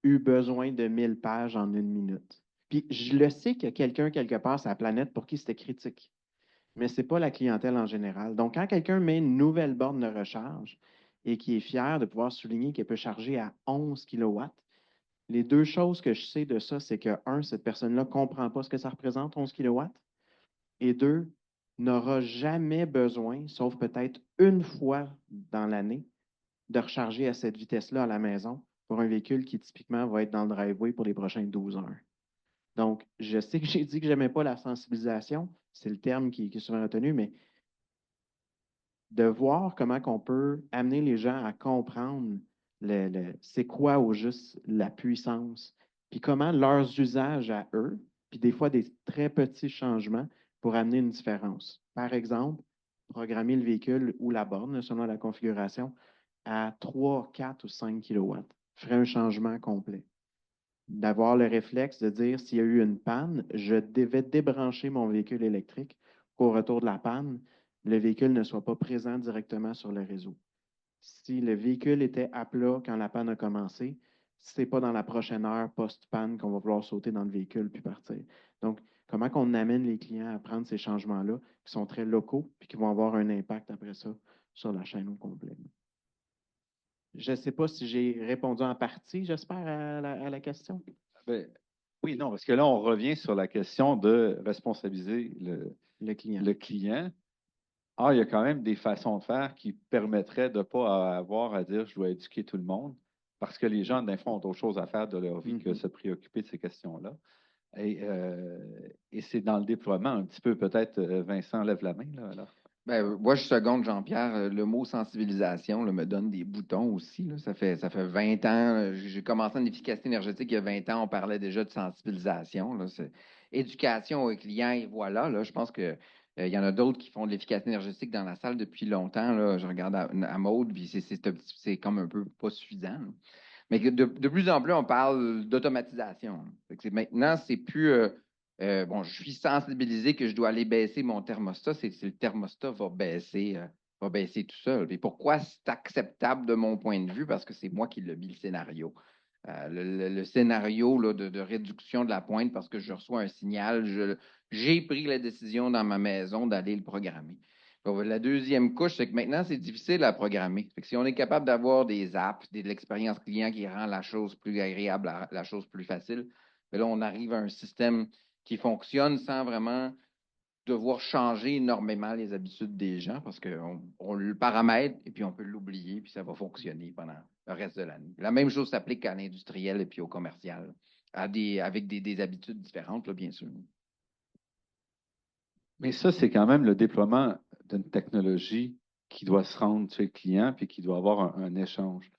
eu besoin de 1000 pages en une minute. Puis je le sais qu'il y a quelqu'un quelque part sur la planète pour qui c'était critique, mais ce n'est pas la clientèle en général. Donc, quand quelqu'un met une nouvelle borne de recharge et qui est fier de pouvoir souligner qu'elle peut charger à 11 kW, les deux choses que je sais de ça, c'est que, un, cette personne-là ne comprend pas ce que ça représente, 11 kW, et deux, n'aura jamais besoin, sauf peut-être une fois dans l'année, de recharger à cette vitesse-là à la maison pour un véhicule qui typiquement va être dans le driveway pour les prochaines 12 heures. Donc, je sais que j'ai dit que je n'aimais pas la sensibilisation, c'est le terme qui est souvent retenu, mais de voir comment on peut amener les gens à comprendre c'est quoi au juste la puissance, puis comment leurs usages à eux, puis des fois des très petits changements pour amener une différence. Par exemple, programmer le véhicule ou la borne, selon la configuration, à 3, 4 ou 5 kW ferait un changement complet. D'avoir le réflexe de dire s'il y a eu une panne, je devais débrancher mon véhicule électrique qu'au retour de la panne, le véhicule ne soit pas présent directement sur le réseau. Si le véhicule était à plat quand la panne a commencé, ce n'est pas dans la prochaine heure post-panne qu'on va vouloir sauter dans le véhicule puis partir. Donc, comment on amène les clients à prendre ces changements-là qui sont très locaux puis qui vont avoir un impact après ça sur la chaîne au complet. Je ne sais pas si j'ai répondu en partie, j'espère, à la question. Ben, oui, non, parce que là, on revient sur la question de responsabiliser Le client. le client. Ah, il y a quand même des façons de faire qui permettraient de ne pas avoir à dire je dois éduquer tout le monde, parce que les gens, d'un fond, ont d'autres choses à faire de leur vie que se préoccuper de ces questions-là. Et c'est dans le déploiement un petit peu, peut-être, Vincent lève la main, là, alors. Ben, moi, je seconde Jean-Pierre. Le mot sensibilisation là, me donne des boutons aussi. Là. Ça fait 20 ans. J'ai commencé en efficacité énergétique il y a 20 ans. On parlait déjà de sensibilisation. Là. Éducation aux clients, et voilà. Là, je pense que il y en a d'autres qui font de l'efficacité énergétique dans la salle depuis longtemps. Là. Je regarde à Maude, puis c'est comme un peu pas suffisant. Là. Mais de plus en plus, on parle d'automatisation. Maintenant, c'est plus. Bon, je suis sensibilisé que je dois aller baisser mon thermostat. C'est le thermostat va baisser tout seul. Et pourquoi c'est acceptable de mon point de vue? Parce que c'est moi qui l'ai mis le scénario. Le scénario là, de réduction de la pointe parce que je reçois un signal, j'ai pris la décision dans ma maison d'aller le programmer. Bon, la deuxième couche, c'est que maintenant, c'est difficile à programmer. Fait que si on est capable d'avoir des apps, de l'expérience client qui rend la chose plus agréable, la chose plus facile, bien là, on arrive à un système qui fonctionne sans vraiment devoir changer énormément les habitudes des gens parce qu'on le paramètre et puis on peut l'oublier puis ça va fonctionner pendant le reste de l'année. La même chose s'applique à l'industriel et puis au commercial, avec des habitudes différentes, là, bien sûr. Mais ça, c'est quand même le déploiement d'une technologie qui doit se rendre chez le client puis qui doit avoir un échange.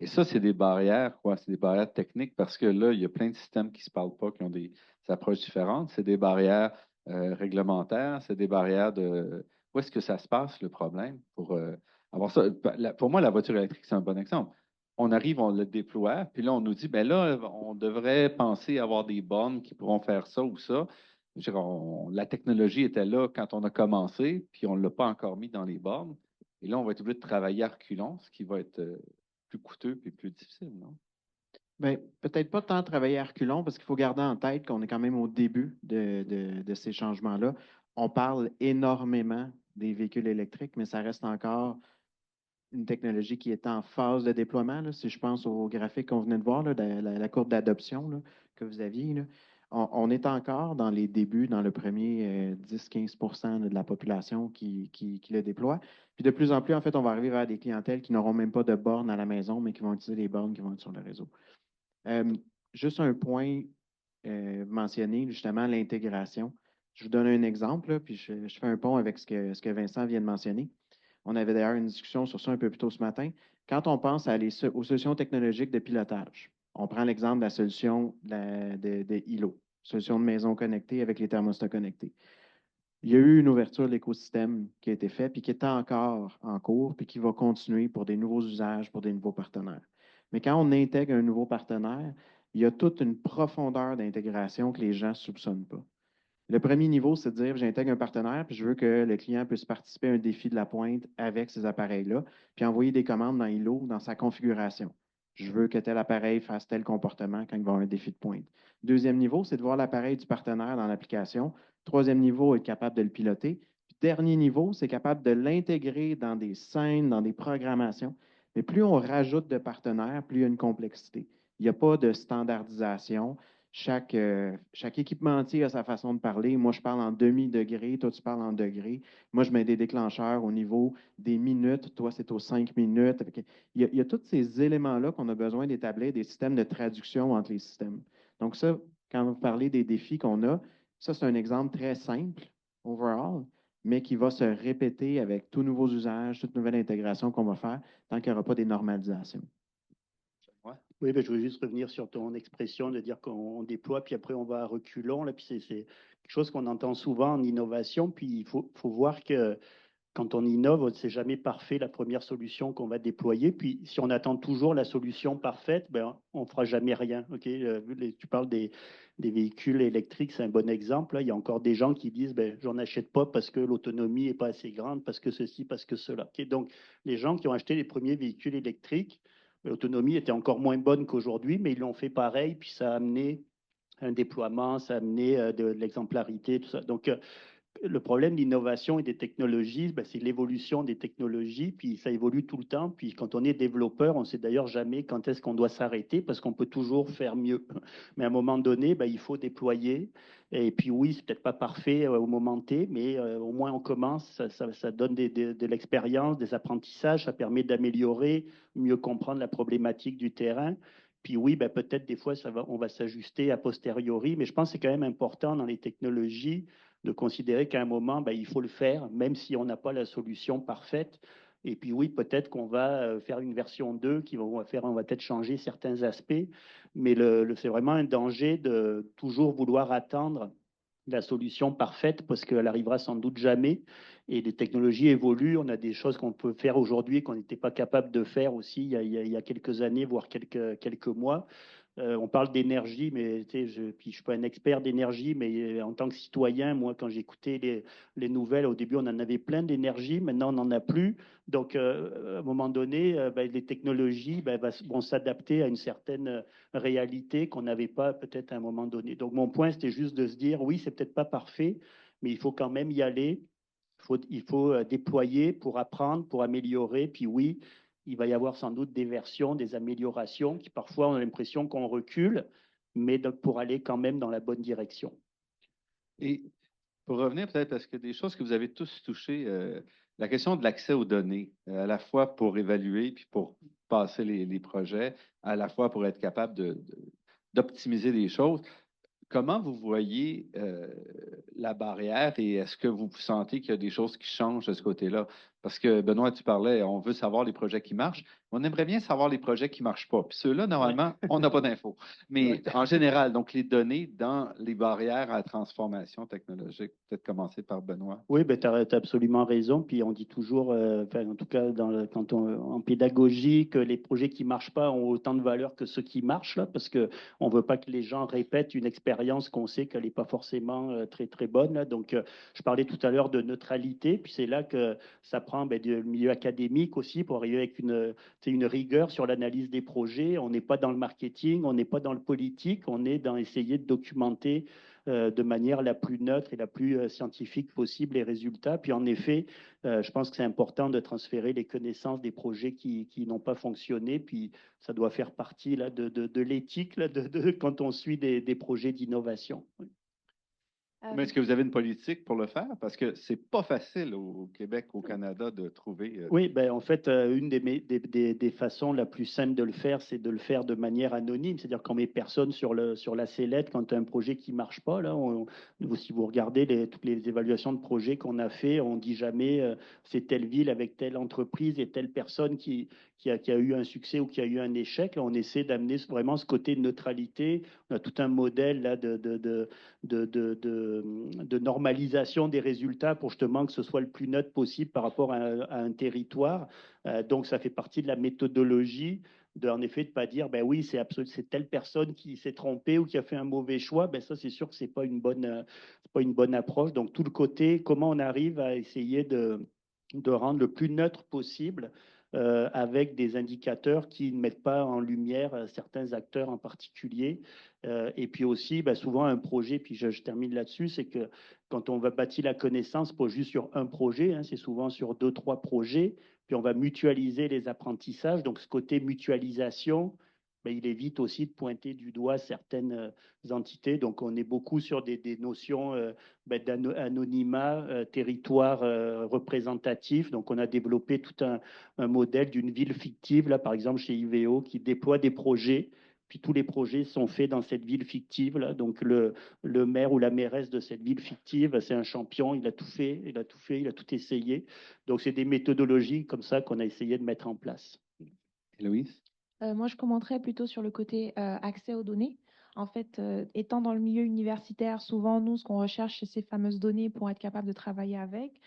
Et ça, c'est des barrières, quoi. C'est des barrières techniques parce que là, il y a plein de systèmes qui ne se parlent pas, qui ont des approches différentes. C'est des barrières réglementaires, c'est des barrières de où est-ce que ça se passe, le problème, pour avoir ça. Pour moi, la voiture électrique, c'est un bon exemple. On arrive, on le déploie, puis là, on nous dit, ben là, on devrait penser à avoir des bornes qui pourront faire ça ou ça. Je veux dire, la technologie était là quand on a commencé, puis on ne l'a pas encore mis dans les bornes. Et là, on va être obligé de travailler à reculons, ce qui va être plus coûteux et plus difficile, non? Ben, peut-être pas tant travailler à reculons, parce qu'il faut garder en tête qu'on est quand même au début de ces changements-là. On parle énormément des véhicules électriques, mais ça reste encore une technologie qui est en phase de déploiement. Là. Si je pense au graphique qu'on venait de voir, là, la courbe d'adoption là, que vous aviez, là, on est encore dans les débuts, dans le premier 10-15 de la population qui le déploie. Puis de plus en plus, en fait, on va arriver vers des clientèles qui n'auront même pas de bornes à la maison, mais qui vont utiliser des bornes qui vont être sur le réseau. Euh, Juste un point mentionné, justement, l'intégration. Je vous donne un exemple, là, puis je fais un pont avec ce que Vincent vient de mentionner. On avait d'ailleurs une discussion sur ça un peu plus tôt ce matin. Quand on pense aux solutions technologiques de pilotage, on prend l'exemple de la solution de ILO, solution de maison connectée avec les thermostats connectés. Il y a eu une ouverture de l'écosystème qui a été faite, puis qui est encore en cours, puis qui va continuer pour des nouveaux usages, pour des nouveaux partenaires. Mais quand on intègre un nouveau partenaire, il y a toute une profondeur d'intégration que les gens ne soupçonnent pas. Le premier niveau, c'est de dire j'intègre un partenaire, puis je veux que le client puisse participer à un défi de la pointe avec ces appareils-là, puis envoyer des commandes dans ILO, dans sa configuration. Je veux que tel appareil fasse tel comportement quand il va avoir un défi de pointe. Deuxième niveau, c'est de voir l'appareil du partenaire dans l'application. Troisième niveau, être capable de le piloter. Puis dernier niveau, c'est capable de l'intégrer dans des scènes, dans des programmations. Mais plus on rajoute de partenaires, plus il y a une complexité. Il n'y a pas de standardisation. Chaque équipementier a sa façon de parler. Moi, je parle en demi-degré, toi, tu parles en degré. Moi, je mets des déclencheurs au niveau des minutes, toi, c'est aux 5 minutes. Il y a tous ces éléments-là qu'on a besoin d'établir des systèmes de traduction entre les systèmes. Donc, ça, quand vous parlez des défis qu'on a, ça, c'est un exemple très simple, overall, mais qui va se répéter avec tous nouveaux usages, toute nouvelle intégration qu'on va faire tant qu'il n'y aura pas des normalisations. Oui, ben, je veux juste revenir sur ton expression de dire qu'on déploie, puis après on va à reculons. Là, puis c'est quelque chose qu'on entend souvent en innovation. Puis il faut voir que quand on innove, c'est jamais parfait la première solution qu'on va déployer. Puis si on attend toujours la solution parfaite, ben, on ne fera jamais rien. Okay? Tu parles des véhicules électriques, c'est un bon exemple. Là. Il y a encore des gens qui disent ben, j'en achète pas parce que l'autonomie n'est pas assez grande, parce que ceci, parce que cela. Okay? Donc, les gens qui ont acheté les premiers véhicules électriques, l'autonomie était encore moins bonne qu'aujourd'hui, mais ils l'ont fait pareil, puis ça a amené un déploiement, ça a amené de l'exemplarité, tout ça. Donc, le problème de l'innovation et des technologies, ben, c'est l'évolution des technologies, puis ça évolue tout le temps. Puis quand on est développeur, on ne sait d'ailleurs jamais quand est-ce qu'on doit s'arrêter parce qu'on peut toujours faire mieux. Mais à un moment donné, ben, il faut déployer. Et puis oui, c'est peut-être pas parfait au moment T, mais au moins on commence, ça donne de l'expérience, des apprentissages, ça permet d'améliorer, mieux comprendre la problématique du terrain. Puis oui, ben, peut-être des fois, on va s'ajuster a posteriori, mais je pense que c'est quand même important dans les technologies de considérer qu'à un moment, ben, il faut le faire, même si on n'a pas la solution parfaite. Et puis oui, peut-être qu'on va faire une version 2 on va peut-être changer certains aspects, mais c'est vraiment un danger de toujours vouloir attendre la solution parfaite parce qu'elle arrivera sans doute jamais. Et les technologies évoluent. On a des choses qu'on peut faire aujourd'hui qu'on n'était pas capable de faire aussi il y a quelques années, voire quelques mois. On parle d'énergie, mais puis je suis pas un expert d'énergie, mais en tant que citoyen, moi, quand j'écoutais les nouvelles, au début, on en avait plein d'énergie, maintenant, on n'en a plus. Donc, à un moment donné, ben, les technologies vont s'adapter à une certaine réalité qu'on n'avait pas peut-être à un moment donné. Donc, mon point, c'était juste de se dire, oui, c'est peut-être pas parfait, mais il faut quand même y aller. Il faut déployer pour apprendre, pour améliorer. Puis oui, il va y avoir sans doute des versions, des améliorations qui parfois on a l'impression qu'on recule, mais donc pour aller quand même dans la bonne direction. Et pour revenir peut-être à ce que des choses que vous avez tous touchées, la question de l'accès aux données, à la fois pour évaluer puis pour passer les projets, à la fois pour être capable d'optimiser des choses. Comment vous voyez la barrière et est-ce que vous sentez qu'il y a des choses qui changent de ce côté-là? Parce que Benoît, tu parlais, on veut savoir les projets qui marchent. On aimerait bien savoir les projets qui ne marchent pas. Puis ceux-là, normalement, on n'a pas d'infos. Mais en général, donc les données dans les barrières à la transformation technologique, peut-être commencer par Benoît. Oui, ben, tu as absolument raison. Puis on dit toujours, en tout cas en pédagogie, que les projets qui ne marchent pas ont autant de valeur que ceux qui marchent, là, parce qu'on ne veut pas que les gens répètent une expérience qu'on sait qu'elle n'est pas forcément très, très bonne. Là. Donc, je parlais tout à l'heure de neutralité, puis c'est là que ça prend du milieu académique aussi pour arriver avec une rigueur sur l'analyse des projets. On n'est pas dans le marketing, on n'est pas dans le politique, on est dans essayer de documenter de manière la plus neutre et la plus scientifique possible les résultats. Puis en effet, je pense que c'est important de transférer les connaissances des projets qui n'ont pas fonctionné. Puis ça doit faire partie là, de l'éthique quand on suit des projets d'innovation. Oui. Mais est-ce que vous avez une politique pour le faire? Parce que c'est pas facile au Québec, au Canada, de trouver. Oui, ben, en fait, une des façons la plus simple de le faire, c'est de le faire de manière anonyme. C'est-à-dire qu'on met personne sur la sellette quand tu as un projet qui ne marche pas. Là, si vous regardez toutes les évaluations de projets qu'on a fait, on ne dit jamais c'est telle ville avec telle entreprise et telle personne qui a eu un succès ou qui a eu un échec. Là, on essaie d'amener vraiment ce côté de neutralité. On a tout un modèle là, de normalisation des résultats pour justement que ce soit le plus neutre possible par rapport à un territoire. Donc, ça fait partie de la méthodologie en effet, de ne pas dire, ben oui, c'est telle personne qui s'est trompée ou qui a fait un mauvais choix. Ben ça, c'est sûr que ce n'est pas une bonne approche. Donc, tout le côté, comment on arrive à essayer de rendre le plus neutre possible avec des indicateurs qui ne mettent pas en lumière certains acteurs en particulier. Et puis aussi, ben souvent un projet, puis je termine là-dessus, c'est que quand on va bâtir la connaissance, pas juste sur un projet, hein, c'est souvent sur 2, 3 projets, puis on va mutualiser les apprentissages. Donc ce côté mutualisation, ben, il évite aussi de pointer du doigt certaines entités. Donc on est beaucoup sur des notions ben, d'anonymat, territoire représentatif. Donc on a développé tout un modèle d'une ville fictive, là par exemple chez IVEO, qui déploie des projets. Puis tous les projets sont faits dans cette ville fictive. Là. Donc le maire ou la mairesse de cette ville fictive, c'est un champion, il a tout fait, il a tout essayé. Donc c'est des méthodologies comme ça qu'on a essayé de mettre en place. Louise? Moi, je commenterais plutôt sur le côté accès aux données. En fait, étant dans le milieu universitaire, souvent, nous, ce qu'on recherche, c'est ces fameuses données pour être capable de travailler avec.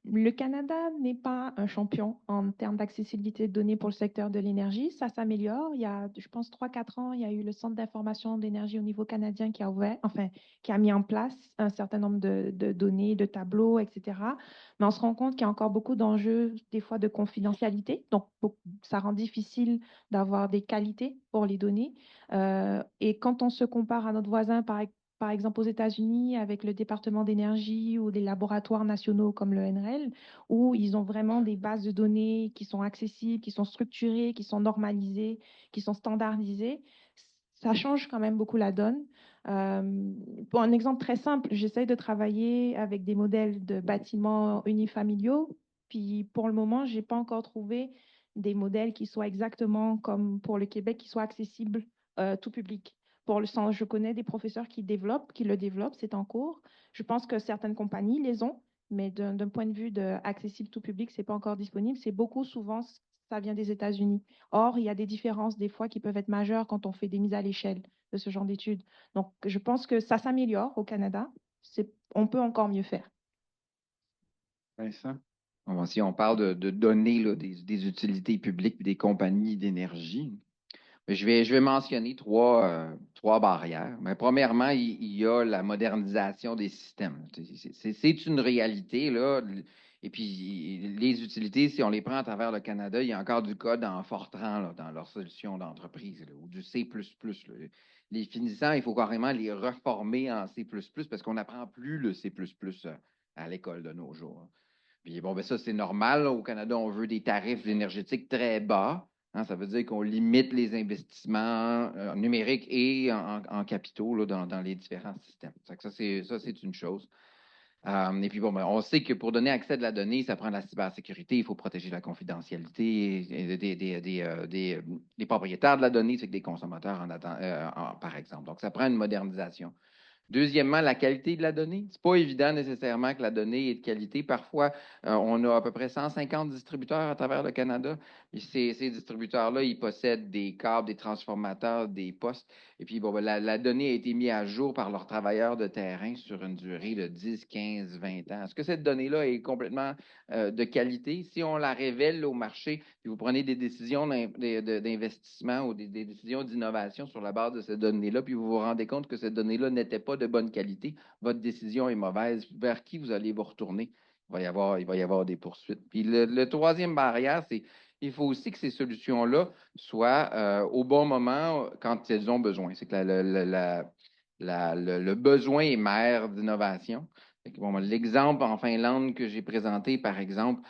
Le Canada n'est pas un champion en termes d'accessibilité de données pour le secteur de l'énergie. Ça s'améliore. Il y a, je pense, 3, 4 ans, il y a eu le Centre d'information d'énergie au niveau canadien qui a ouvert, enfin, qui a mis en place un certain nombre de données, de tableaux, etc. Mais on se rend compte qu'il y a encore beaucoup d'enjeux, des fois, de confidentialité. Donc, ça rend difficile d'avoir des qualités pour les données. Et quand on se compare à notre voisin, par exemple aux États-Unis, avec le département d'énergie ou des laboratoires nationaux comme le NREL, où ils ont vraiment des bases de données qui sont accessibles, qui sont structurées, qui sont normalisées, qui sont standardisées, ça change quand même beaucoup la donne. Pour un exemple très simple, j'essaye de travailler avec des modèles de bâtiments unifamiliaux, puis pour le moment, je n'ai pas encore trouvé des modèles qui soient exactement comme pour le Québec, qui soient accessibles tout public. Pour le sens, je connais des professeurs qui le développent, c'est en cours. Je pense que certaines compagnies les ont, mais d'un point de vue de accessible tout public, c'est pas encore disponible. C'est beaucoup, souvent, ça vient des États-Unis. Or, il y a des différences des fois qui peuvent être majeures quand on fait des mises à l'échelle de ce genre d'études. Donc, je pense que ça s'améliore au Canada. On peut encore mieux faire. Vincent? Bon, si on parle de données là, des utilités publiques et des compagnies d'énergie, je vais mentionner trois barrières. Mais premièrement, il y a la modernisation des systèmes. C'est une réalité, là. Et puis, les utilités, si on les prend à travers le Canada, il y a encore du code en Fortran là, dans leur solution d'entreprise, là, ou du C++. Là. Les finissants, il faut carrément les reformer en C++ parce qu'on n'apprend plus le C++ à l'école de nos jours. Puis bon, ben ça, c'est normal. Là. Au Canada, on veut des tarifs énergétiques très bas. Hein, ça veut dire qu'on limite les investissements numériques et en capitaux là, dans les différents systèmes. Ça, c'est une chose. Et puis, bon, ben, on sait que pour donner accès à de la donnée, ça prend de la cybersécurité. Il faut protéger la confidentialité des propriétaires de la donnée, c'est que des consommateurs par exemple. Donc, ça prend une modernisation. Deuxièmement, la qualité de la donnée. C'est pas évident nécessairement que la donnée est de qualité. Parfois, on a à peu près 150 distributeurs à travers le Canada. Et ces distributeurs-là, ils possèdent des câbles, des transformateurs, des postes. Et puis, bon, ben, la donnée a été mise à jour par leurs travailleurs de terrain sur une durée de 10, 15, 20 ans. Est-ce que cette donnée-là est complètement de qualité? Si on la révèle au marché, puis vous prenez des décisions d'investissement ou des décisions d'innovation sur la base de ces données-là, puis vous vous rendez compte que cette donnée-là n'était pas de bonne qualité, votre décision est mauvaise. Vers qui vous allez vous retourner? Il va y avoir des poursuites. Puis le troisième barrière, c'est il faut aussi que ces solutions-là soient au bon moment quand elles ont besoin. C'est que le besoin est mère d'innovation. Bon, l'exemple en Finlande que j'ai présenté, par exemple,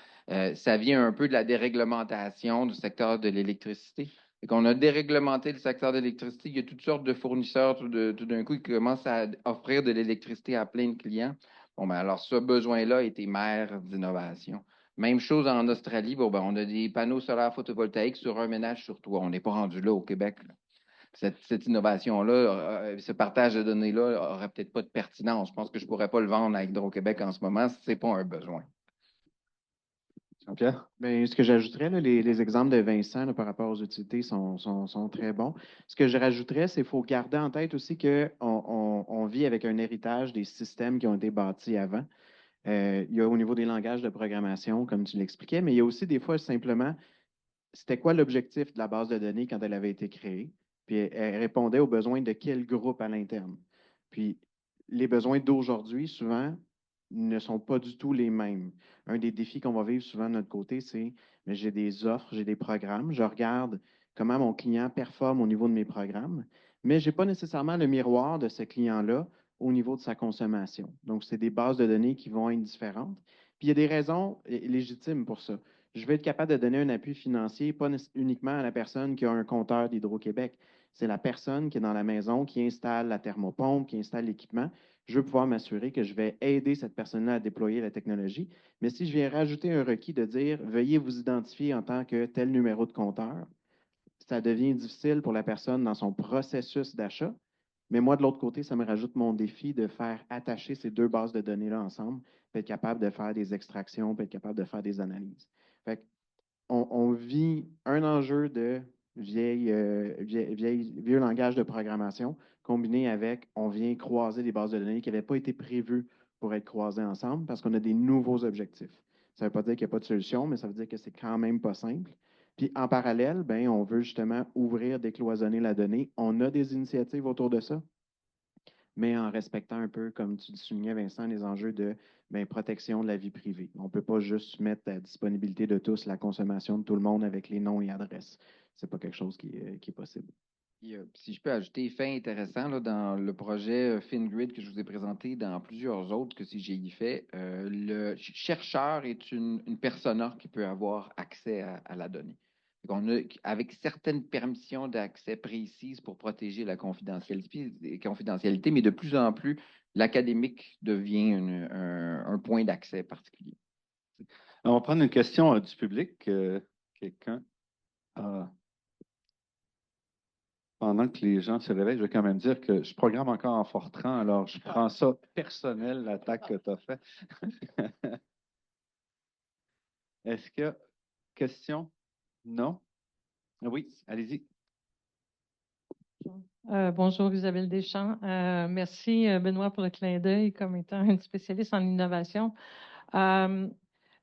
ça vient un peu de la déréglementation du secteur de l'électricité. On a déréglementé le secteur de l'électricité. Il y a toutes sortes de fournisseurs tout d'un coup qui commencent à offrir de l'électricité à plein de clients. Bon, ben alors, ce besoin-là a été mère d'innovation. Même chose en Australie. Bon, ben, on a des panneaux solaires photovoltaïques sur un ménage sur toit. On n'est pas rendu là au Québec. Là. Cette innovation-là, ce partage de données-là n'aurait peut-être pas de pertinence. Je pense que je ne pourrais pas le vendre à Hydro-Québec en ce moment si ce n'est pas un besoin. Jean-Pierre? Bien, ce que j'ajouterais, là, les exemples de Vincent là, par rapport aux utilités sont très bons. Ce que je rajouterais, c'est qu'il faut garder en tête aussi qu'on vit avec un héritage des systèmes qui ont été bâtis avant. Il y a au niveau des langages de programmation, comme tu l'expliquais, mais il y a aussi des fois simplement, c'était quoi l'objectif de la base de données quand elle avait été créée? Puis elle répondait aux besoins de quel groupe à l'interne. Puis les besoins d'aujourd'hui, souvent, ne sont pas du tout les mêmes. Un des défis qu'on va vivre souvent de notre côté, c'est mais j'ai des offres, j'ai des programmes, je regarde comment mon client performe au niveau de mes programmes, mais je n'ai pas nécessairement le miroir de ce client-là au niveau de sa consommation. Donc, c'est des bases de données qui vont être différentes. Puis il y a des raisons légitimes pour ça. Je vais être capable de donner un appui financier, pas uniquement à la personne qui a un compteur d'Hydro-Québec. C'est la personne qui est dans la maison, qui installe la thermopompe, qui installe l'équipement. Je veux pouvoir m'assurer que je vais aider cette personne-là à déployer la technologie. Mais si je viens rajouter un requis de dire veuillez vous identifier en tant que tel numéro de compteur, ça devient difficile pour la personne dans son processus d'achat. Mais moi, de l'autre côté, ça me rajoute mon défi de faire attacher ces deux bases de données-là ensemble, puis être capable de faire des extractions, puis être capable de faire des analyses. Fait on vit un enjeu de vieux langage de programmation combiné avec on vient croiser des bases de données qui n'avaient pas été prévues pour être croisées ensemble parce qu'on a des nouveaux objectifs. Ça ne veut pas dire qu'il n'y a pas de solution, mais ça veut dire que c'est quand même pas simple. Puis en parallèle, ben, on veut justement ouvrir, décloisonner la donnée. On a des initiatives autour de ça, mais en respectant un peu, comme tu soulignais, Vincent, les enjeux de protection de la vie privée. On ne peut pas juste mettre à disponibilité de tous la consommation de tout le monde avec les noms et adresses. Ce n'est pas quelque chose qui est possible. Si je peux ajouter, fait intéressant, là, dans le projet FinGrid que je vous ai présenté, dans plusieurs autres que CGI fait, le chercheur est une persona qui peut avoir accès à la donnée. Avec certaines permissions d'accès précises pour protéger la confidentialité, mais de plus en plus, l'académique devient un point d'accès particulier. On va prendre une question du public. Quelqu'un? Ah, pendant que les gens se réveillent, je vais quand même dire que je programme encore en Fortran, alors je prends ça personnel, l'attaque que tu as faite. Est-ce que question? Non? Oui, allez-y. Bonjour Isabelle Deschamps. Merci Benoît pour le clin d'œil comme étant une spécialiste en innovation.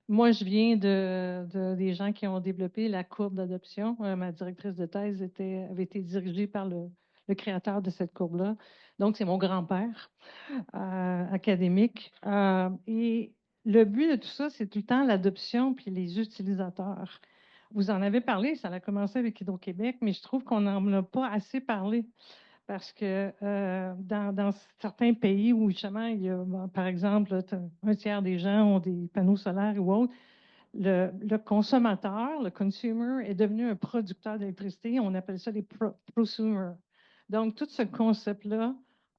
Moi, je viens des gens qui ont développé la courbe d'adoption. Ma directrice de thèse avait été dirigée par le créateur de cette courbe-là. Donc, c'est mon grand-père académique. Et le but de tout ça, c'est tout le temps l'adoption puis les utilisateurs. Vous en avez parlé, ça a commencé avec Hydro-Québec, mais je trouve qu'on n'en a pas assez parlé parce que dans certains pays où justement, il y a, par exemple, un tiers des gens ont des panneaux solaires ou autres, le consommateur, le consumer, est devenu un producteur d'électricité. On appelle ça les prosumers. Donc, tout ce concept-là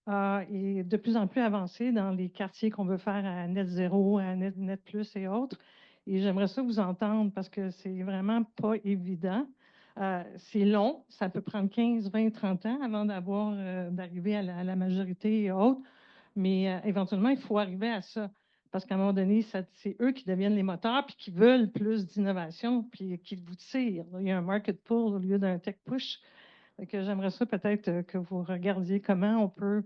est de plus en plus avancé dans les quartiers qu'on veut faire à net zéro, à net plus et autres. Et j'aimerais ça vous entendre parce que c'est vraiment pas évident. C'est long, ça peut prendre 15, 20, 30 ans avant d'arriver à la majorité et autres, mais éventuellement, il faut arriver à ça. Parce qu'à un moment donné, c'est eux qui deviennent les moteurs, puis qui veulent plus d'innovation, puis qui vous tirent. Il y a un market pull au lieu d'un tech push. J'aimerais ça peut-être que vous regardiez comment on peut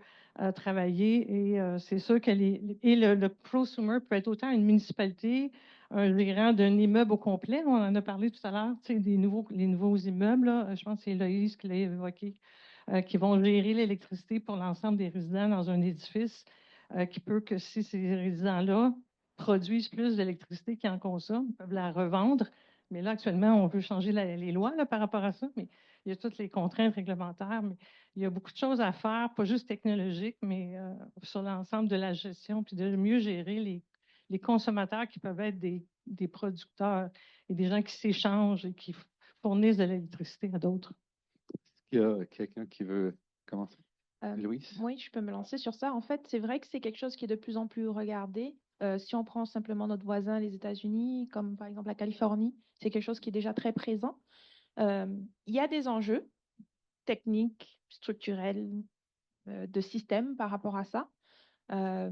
travailler. Et c'est sûr que le prosumer peut être autant une municipalité, un gérant d'un immeuble au complet. On en a parlé tout à l'heure, tu sais, les nouveaux immeubles. Là, je pense que c'est Loïs qui l'a évoqué, qui vont gérer l'électricité pour l'ensemble des résidents dans un édifice, qui peut que si ces résidents-là produisent plus d'électricité qu'ils en consomment, ils peuvent la revendre. Mais là, actuellement, on veut changer les lois là, par rapport à ça. Mais il y a toutes les contraintes réglementaires, mais il y a beaucoup de choses à faire, pas juste technologiques, mais sur l'ensemble de la gestion, puis de mieux gérer les consommateurs qui peuvent être des producteurs et des gens qui s'échangent et qui fournissent de l'électricité à d'autres. Est-ce qu'il y a quelqu'un qui veut commencer? Louise? Oui, je peux me lancer sur ça. En fait, c'est vrai que c'est quelque chose qui est de plus en plus regardé. Si on prend simplement notre voisin, les États-Unis, comme par exemple la Californie, c'est quelque chose qui est déjà très présent. Il y a des enjeux techniques, structurels, de système par rapport à ça, euh,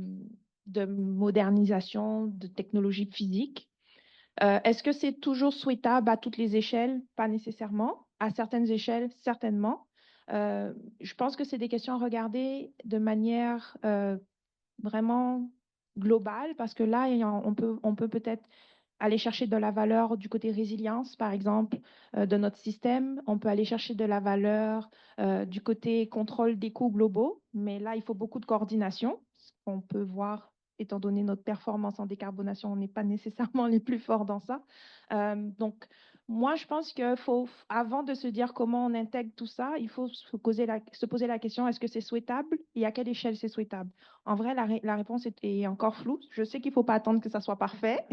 de modernisation, de technologie physique. Est-ce que c'est toujours souhaitable à toutes les échelles? Pas nécessairement. À certaines échelles, certainement. Je pense que c'est des questions à regarder de manière vraiment globale parce que là, on peut peut-être aller chercher de la valeur du côté résilience, par exemple, de notre système. On peut aller chercher de la valeur du côté contrôle des coûts globaux, mais là, il faut beaucoup de coordination. Ce qu'on peut voir, étant donné notre performance en décarbonation, on n'est pas nécessairement les plus forts dans ça. Donc, moi, je pense qu'il faut, avant de se dire comment on intègre tout ça, il faut se poser la question, est-ce que c'est souhaitable et à quelle échelle c'est souhaitable? En vrai, la réponse est encore floue. Je sais qu'il ne faut pas attendre que ça soit parfait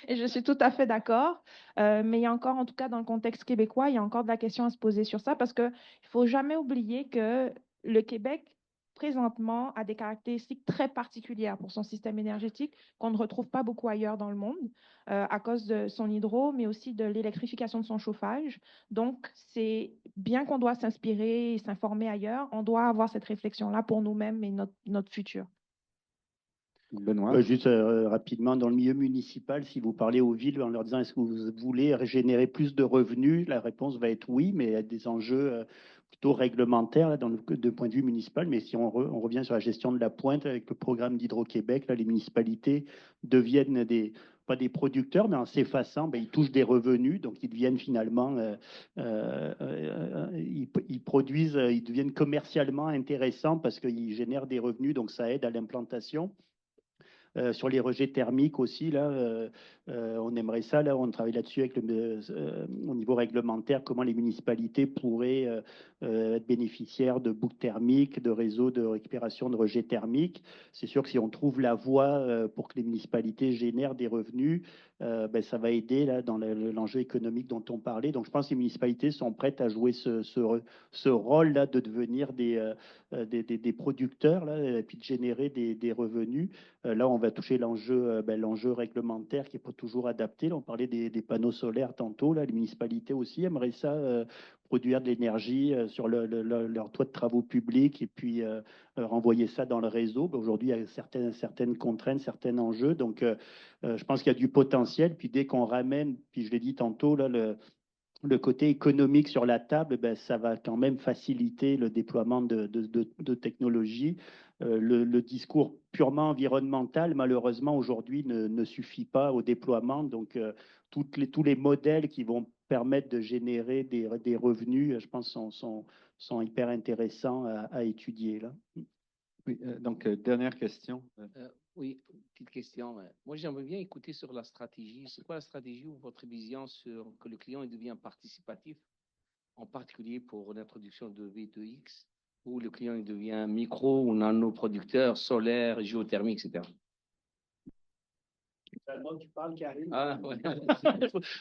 et je suis tout à fait d'accord. Mais il y a encore, en tout cas dans le contexte québécois, il y a encore de la question à se poser sur ça parce qu'il ne faut jamais oublier que le Québec, présentement, a des caractéristiques très particulières pour son système énergétique qu'on ne retrouve pas beaucoup ailleurs dans le monde à cause de son hydro, mais aussi de l'électrification de son chauffage. Donc, c'est bien qu'on doit s'inspirer et s'informer ailleurs, on doit avoir cette réflexion-là pour nous-mêmes et notre futur. Benoît? Juste rapidement, dans le milieu municipal, si vous parlez aux villes en leur disant est-ce que vous voulez générer plus de revenus, la réponse va être oui, mais il y a des enjeux plutôt réglementaires là, de point de vue municipal. Mais si on revient sur la gestion de la pointe avec le programme d'Hydro-Québec, les municipalités deviennent pas des producteurs, mais en s'effaçant, ils touchent des revenus, donc ils deviennent finalement, ils produisent, ils deviennent commercialement intéressants parce qu'ils génèrent des revenus, donc ça aide à l'implantation. Sur les rejets thermiques aussi, là, on aimerait ça, là, on travaille là-dessus avec au niveau réglementaire, comment les municipalités pourraient être bénéficiaires de boucles thermiques, de réseaux de récupération de rejets thermiques. C'est sûr que si on trouve la voie pour que les municipalités génèrent des revenus, ça va aider là, dans l'enjeu économique dont on parlait. Donc je pense que les municipalités sont prêtes à jouer ce rôle-là de devenir des producteurs là, et puis de générer des revenus. Là, on va toucher l'enjeu réglementaire qui n'est pas toujours adapté. Là, on parlait des panneaux solaires tantôt. Là, les municipalités aussi aimeraient ça, produire de l'énergie sur leur toit de travaux publics et puis renvoyer ça dans le réseau. Ben, aujourd'hui, il y a certaines contraintes, certains enjeux. Donc, je pense qu'il y a du potentiel. Puis dès qu'on ramène, puis je l'ai dit tantôt, là, le côté économique sur la table, ben, ça va quand même faciliter le déploiement de technologies. Le discours purement environnemental, malheureusement, aujourd'hui, ne suffit pas au déploiement. Donc, tous les modèles qui vont permettre de générer des revenus, je pense, sont hyper intéressants à étudier, là. Oui, donc, dernière question. Oui, petite question. Moi, j'aimerais bien écouter sur la stratégie. C'est quoi la stratégie ou votre vision sur que le client devient participatif, en particulier pour l'introduction de V2X, où le client il devient micro ou nano-producteur solaire, géothermique, etc. Tu parles, Karim. Ah, ouais.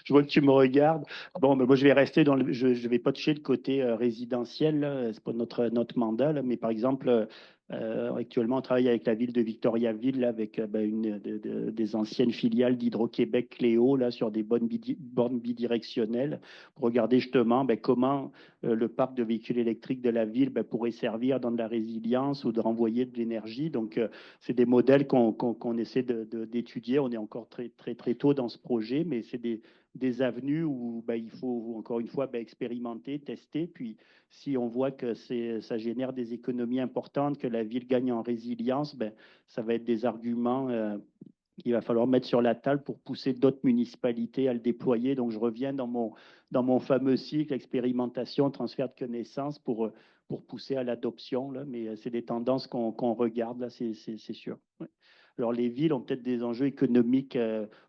Je vois que tu me regardes. Bon, mais moi, je vais rester je vais pas toucher le côté résidentiel. C'est pas notre mandat, là, mais par exemple, actuellement, on travaille avec la ville de Victoriaville, là, avec des anciennes filiales d'Hydro-Québec, Cléo, là, sur des bornes bidirectionnelles, pour regarder justement comment le parc de véhicules électriques de la ville pourrait servir dans de la résilience ou de renvoyer de l'énergie. Donc, c'est des modèles qu'on essaie d'étudier. On est encore très tôt dans ce projet, mais c'est des avenues où il faut encore une fois expérimenter, tester. Puis si on voit que ça génère des économies importantes, que la ville gagne en résilience, ça va être des arguments qu'il va falloir mettre sur la table pour pousser d'autres municipalités à le déployer. Donc je reviens dans mon fameux cycle expérimentation, transfert de connaissances pour pousser à l'adoption. Mais c'est des tendances qu'on regarde, là, c'est sûr. Ouais. Alors, les villes ont peut-être des enjeux économiques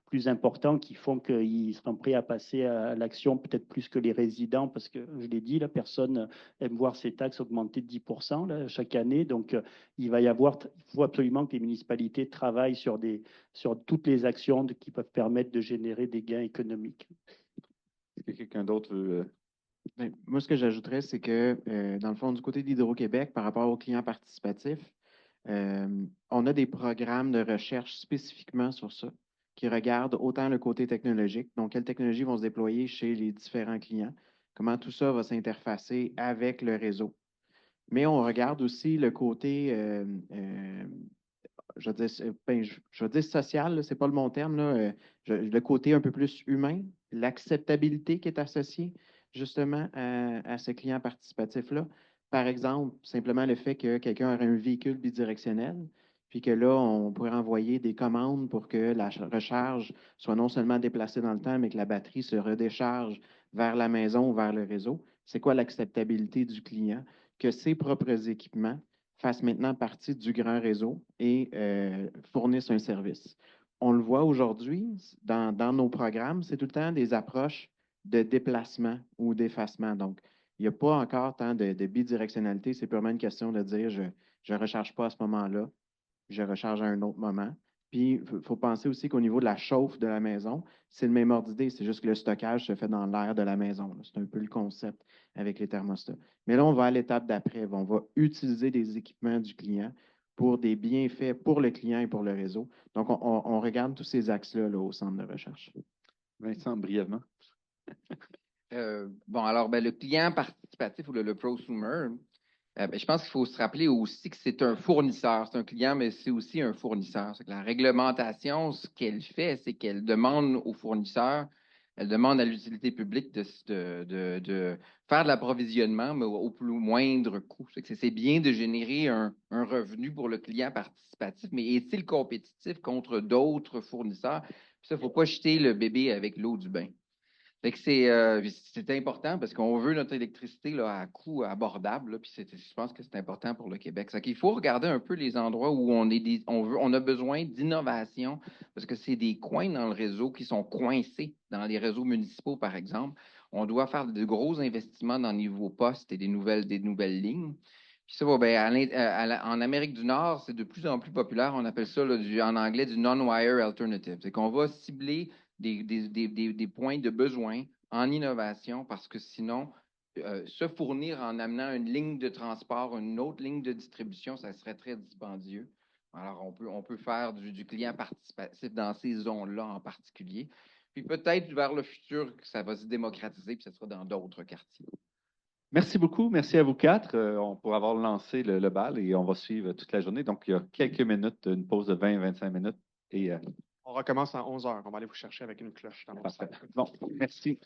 plus importants qui font qu'ils seront prêts à passer à l'action peut-être plus que les résidents, parce que, je l'ai dit, la personne aime voir ses taxes augmenter de 10% là, chaque année. Donc, il faut absolument que les municipalités travaillent sur toutes les actions qui peuvent permettre de générer des gains économiques. Est-ce que quelqu'un d'autre veut... Moi, ce que j'ajouterais, c'est que, dans le fond, du côté d'Hydro-Québec, par rapport aux clients participatifs, on a des programmes de recherche spécifiquement sur ça, qui regardent autant le côté technologique, donc quelles technologies vont se déployer chez les différents clients, comment tout ça va s'interfacer avec le réseau. Mais on regarde aussi le côté, je veux dire social, ce n'est pas le bon terme, là, le côté un peu plus humain, l'acceptabilité qui est associée justement à ce client participatif-là. Par exemple, simplement le fait que quelqu'un aurait un véhicule bidirectionnel, puis que là, on pourrait envoyer des commandes pour que la recharge soit non seulement déplacée dans le temps, mais que la batterie se redécharge vers la maison ou vers le réseau. C'est quoi l'acceptabilité du client? Que ses propres équipements fassent maintenant partie du grand réseau et fournissent un service. On le voit aujourd'hui dans nos programmes, c'est tout le temps des approches de déplacement ou d'effacement. Donc, il n'y a pas encore tant de bidirectionnalité. C'est purement une question de dire je ne recharge pas à ce moment-là, je recharge à un autre moment. Puis, il faut penser aussi qu'au niveau de la chauffe de la maison, c'est le même ordre d'idée. C'est juste que le stockage se fait dans l'air de la maison. C'est un peu le concept avec les thermostats. Mais là, on va à l'étape d'après. On va utiliser des équipements du client pour des bienfaits pour le client et pour le réseau. Donc, on regarde tous ces axes-là là, au centre de recherche. Vincent, brièvement. Bon, alors, le client participatif ou le prosumer, je pense qu'il faut se rappeler aussi que c'est un fournisseur. C'est un client, mais c'est aussi un fournisseur. C'est que la réglementation, ce qu'elle fait, c'est qu'elle demande aux fournisseurs, elle demande à l'utilité publique de faire de l'approvisionnement, mais au plus moindre coût. C'est bien de générer un revenu pour le client participatif, mais est-il compétitif contre d'autres fournisseurs? Puis ça, il ne faut pas jeter le bébé avec l'eau du bain. Fait que c'est important parce qu'on veut notre électricité là, à coût abordable. Là, puis je pense que c'est important pour le Québec. C'est qu'il faut regarder un peu les endroits où on a besoin d'innovation parce que c'est des coins dans le réseau qui sont coincés dans les réseaux municipaux, par exemple. On doit faire de gros investissements dans les nouveaux postes et des nouvelles lignes. Puis ça, en Amérique du Nord, c'est de plus en plus populaire. On appelle ça là, en anglais du non-wire alternative. C'est qu'on va cibler des points de besoin en innovation parce que sinon, se fournir en amenant une ligne de transport, une autre ligne de distribution, ça serait très dispendieux. Alors, on peut faire du client participatif dans ces zones-là en particulier. Puis peut-être vers le futur, que ça va se démocratiser, puis ça sera dans d'autres quartiers. Merci beaucoup. Merci à vous quatre. Pour avoir lancé le bal et on va suivre toute la journée. Donc, il y a quelques minutes, une pause de 20-25 minutes. Et, On recommence à 11 heures. On va aller vous chercher avec une cloche dans mon parfait. sac. Bon, merci.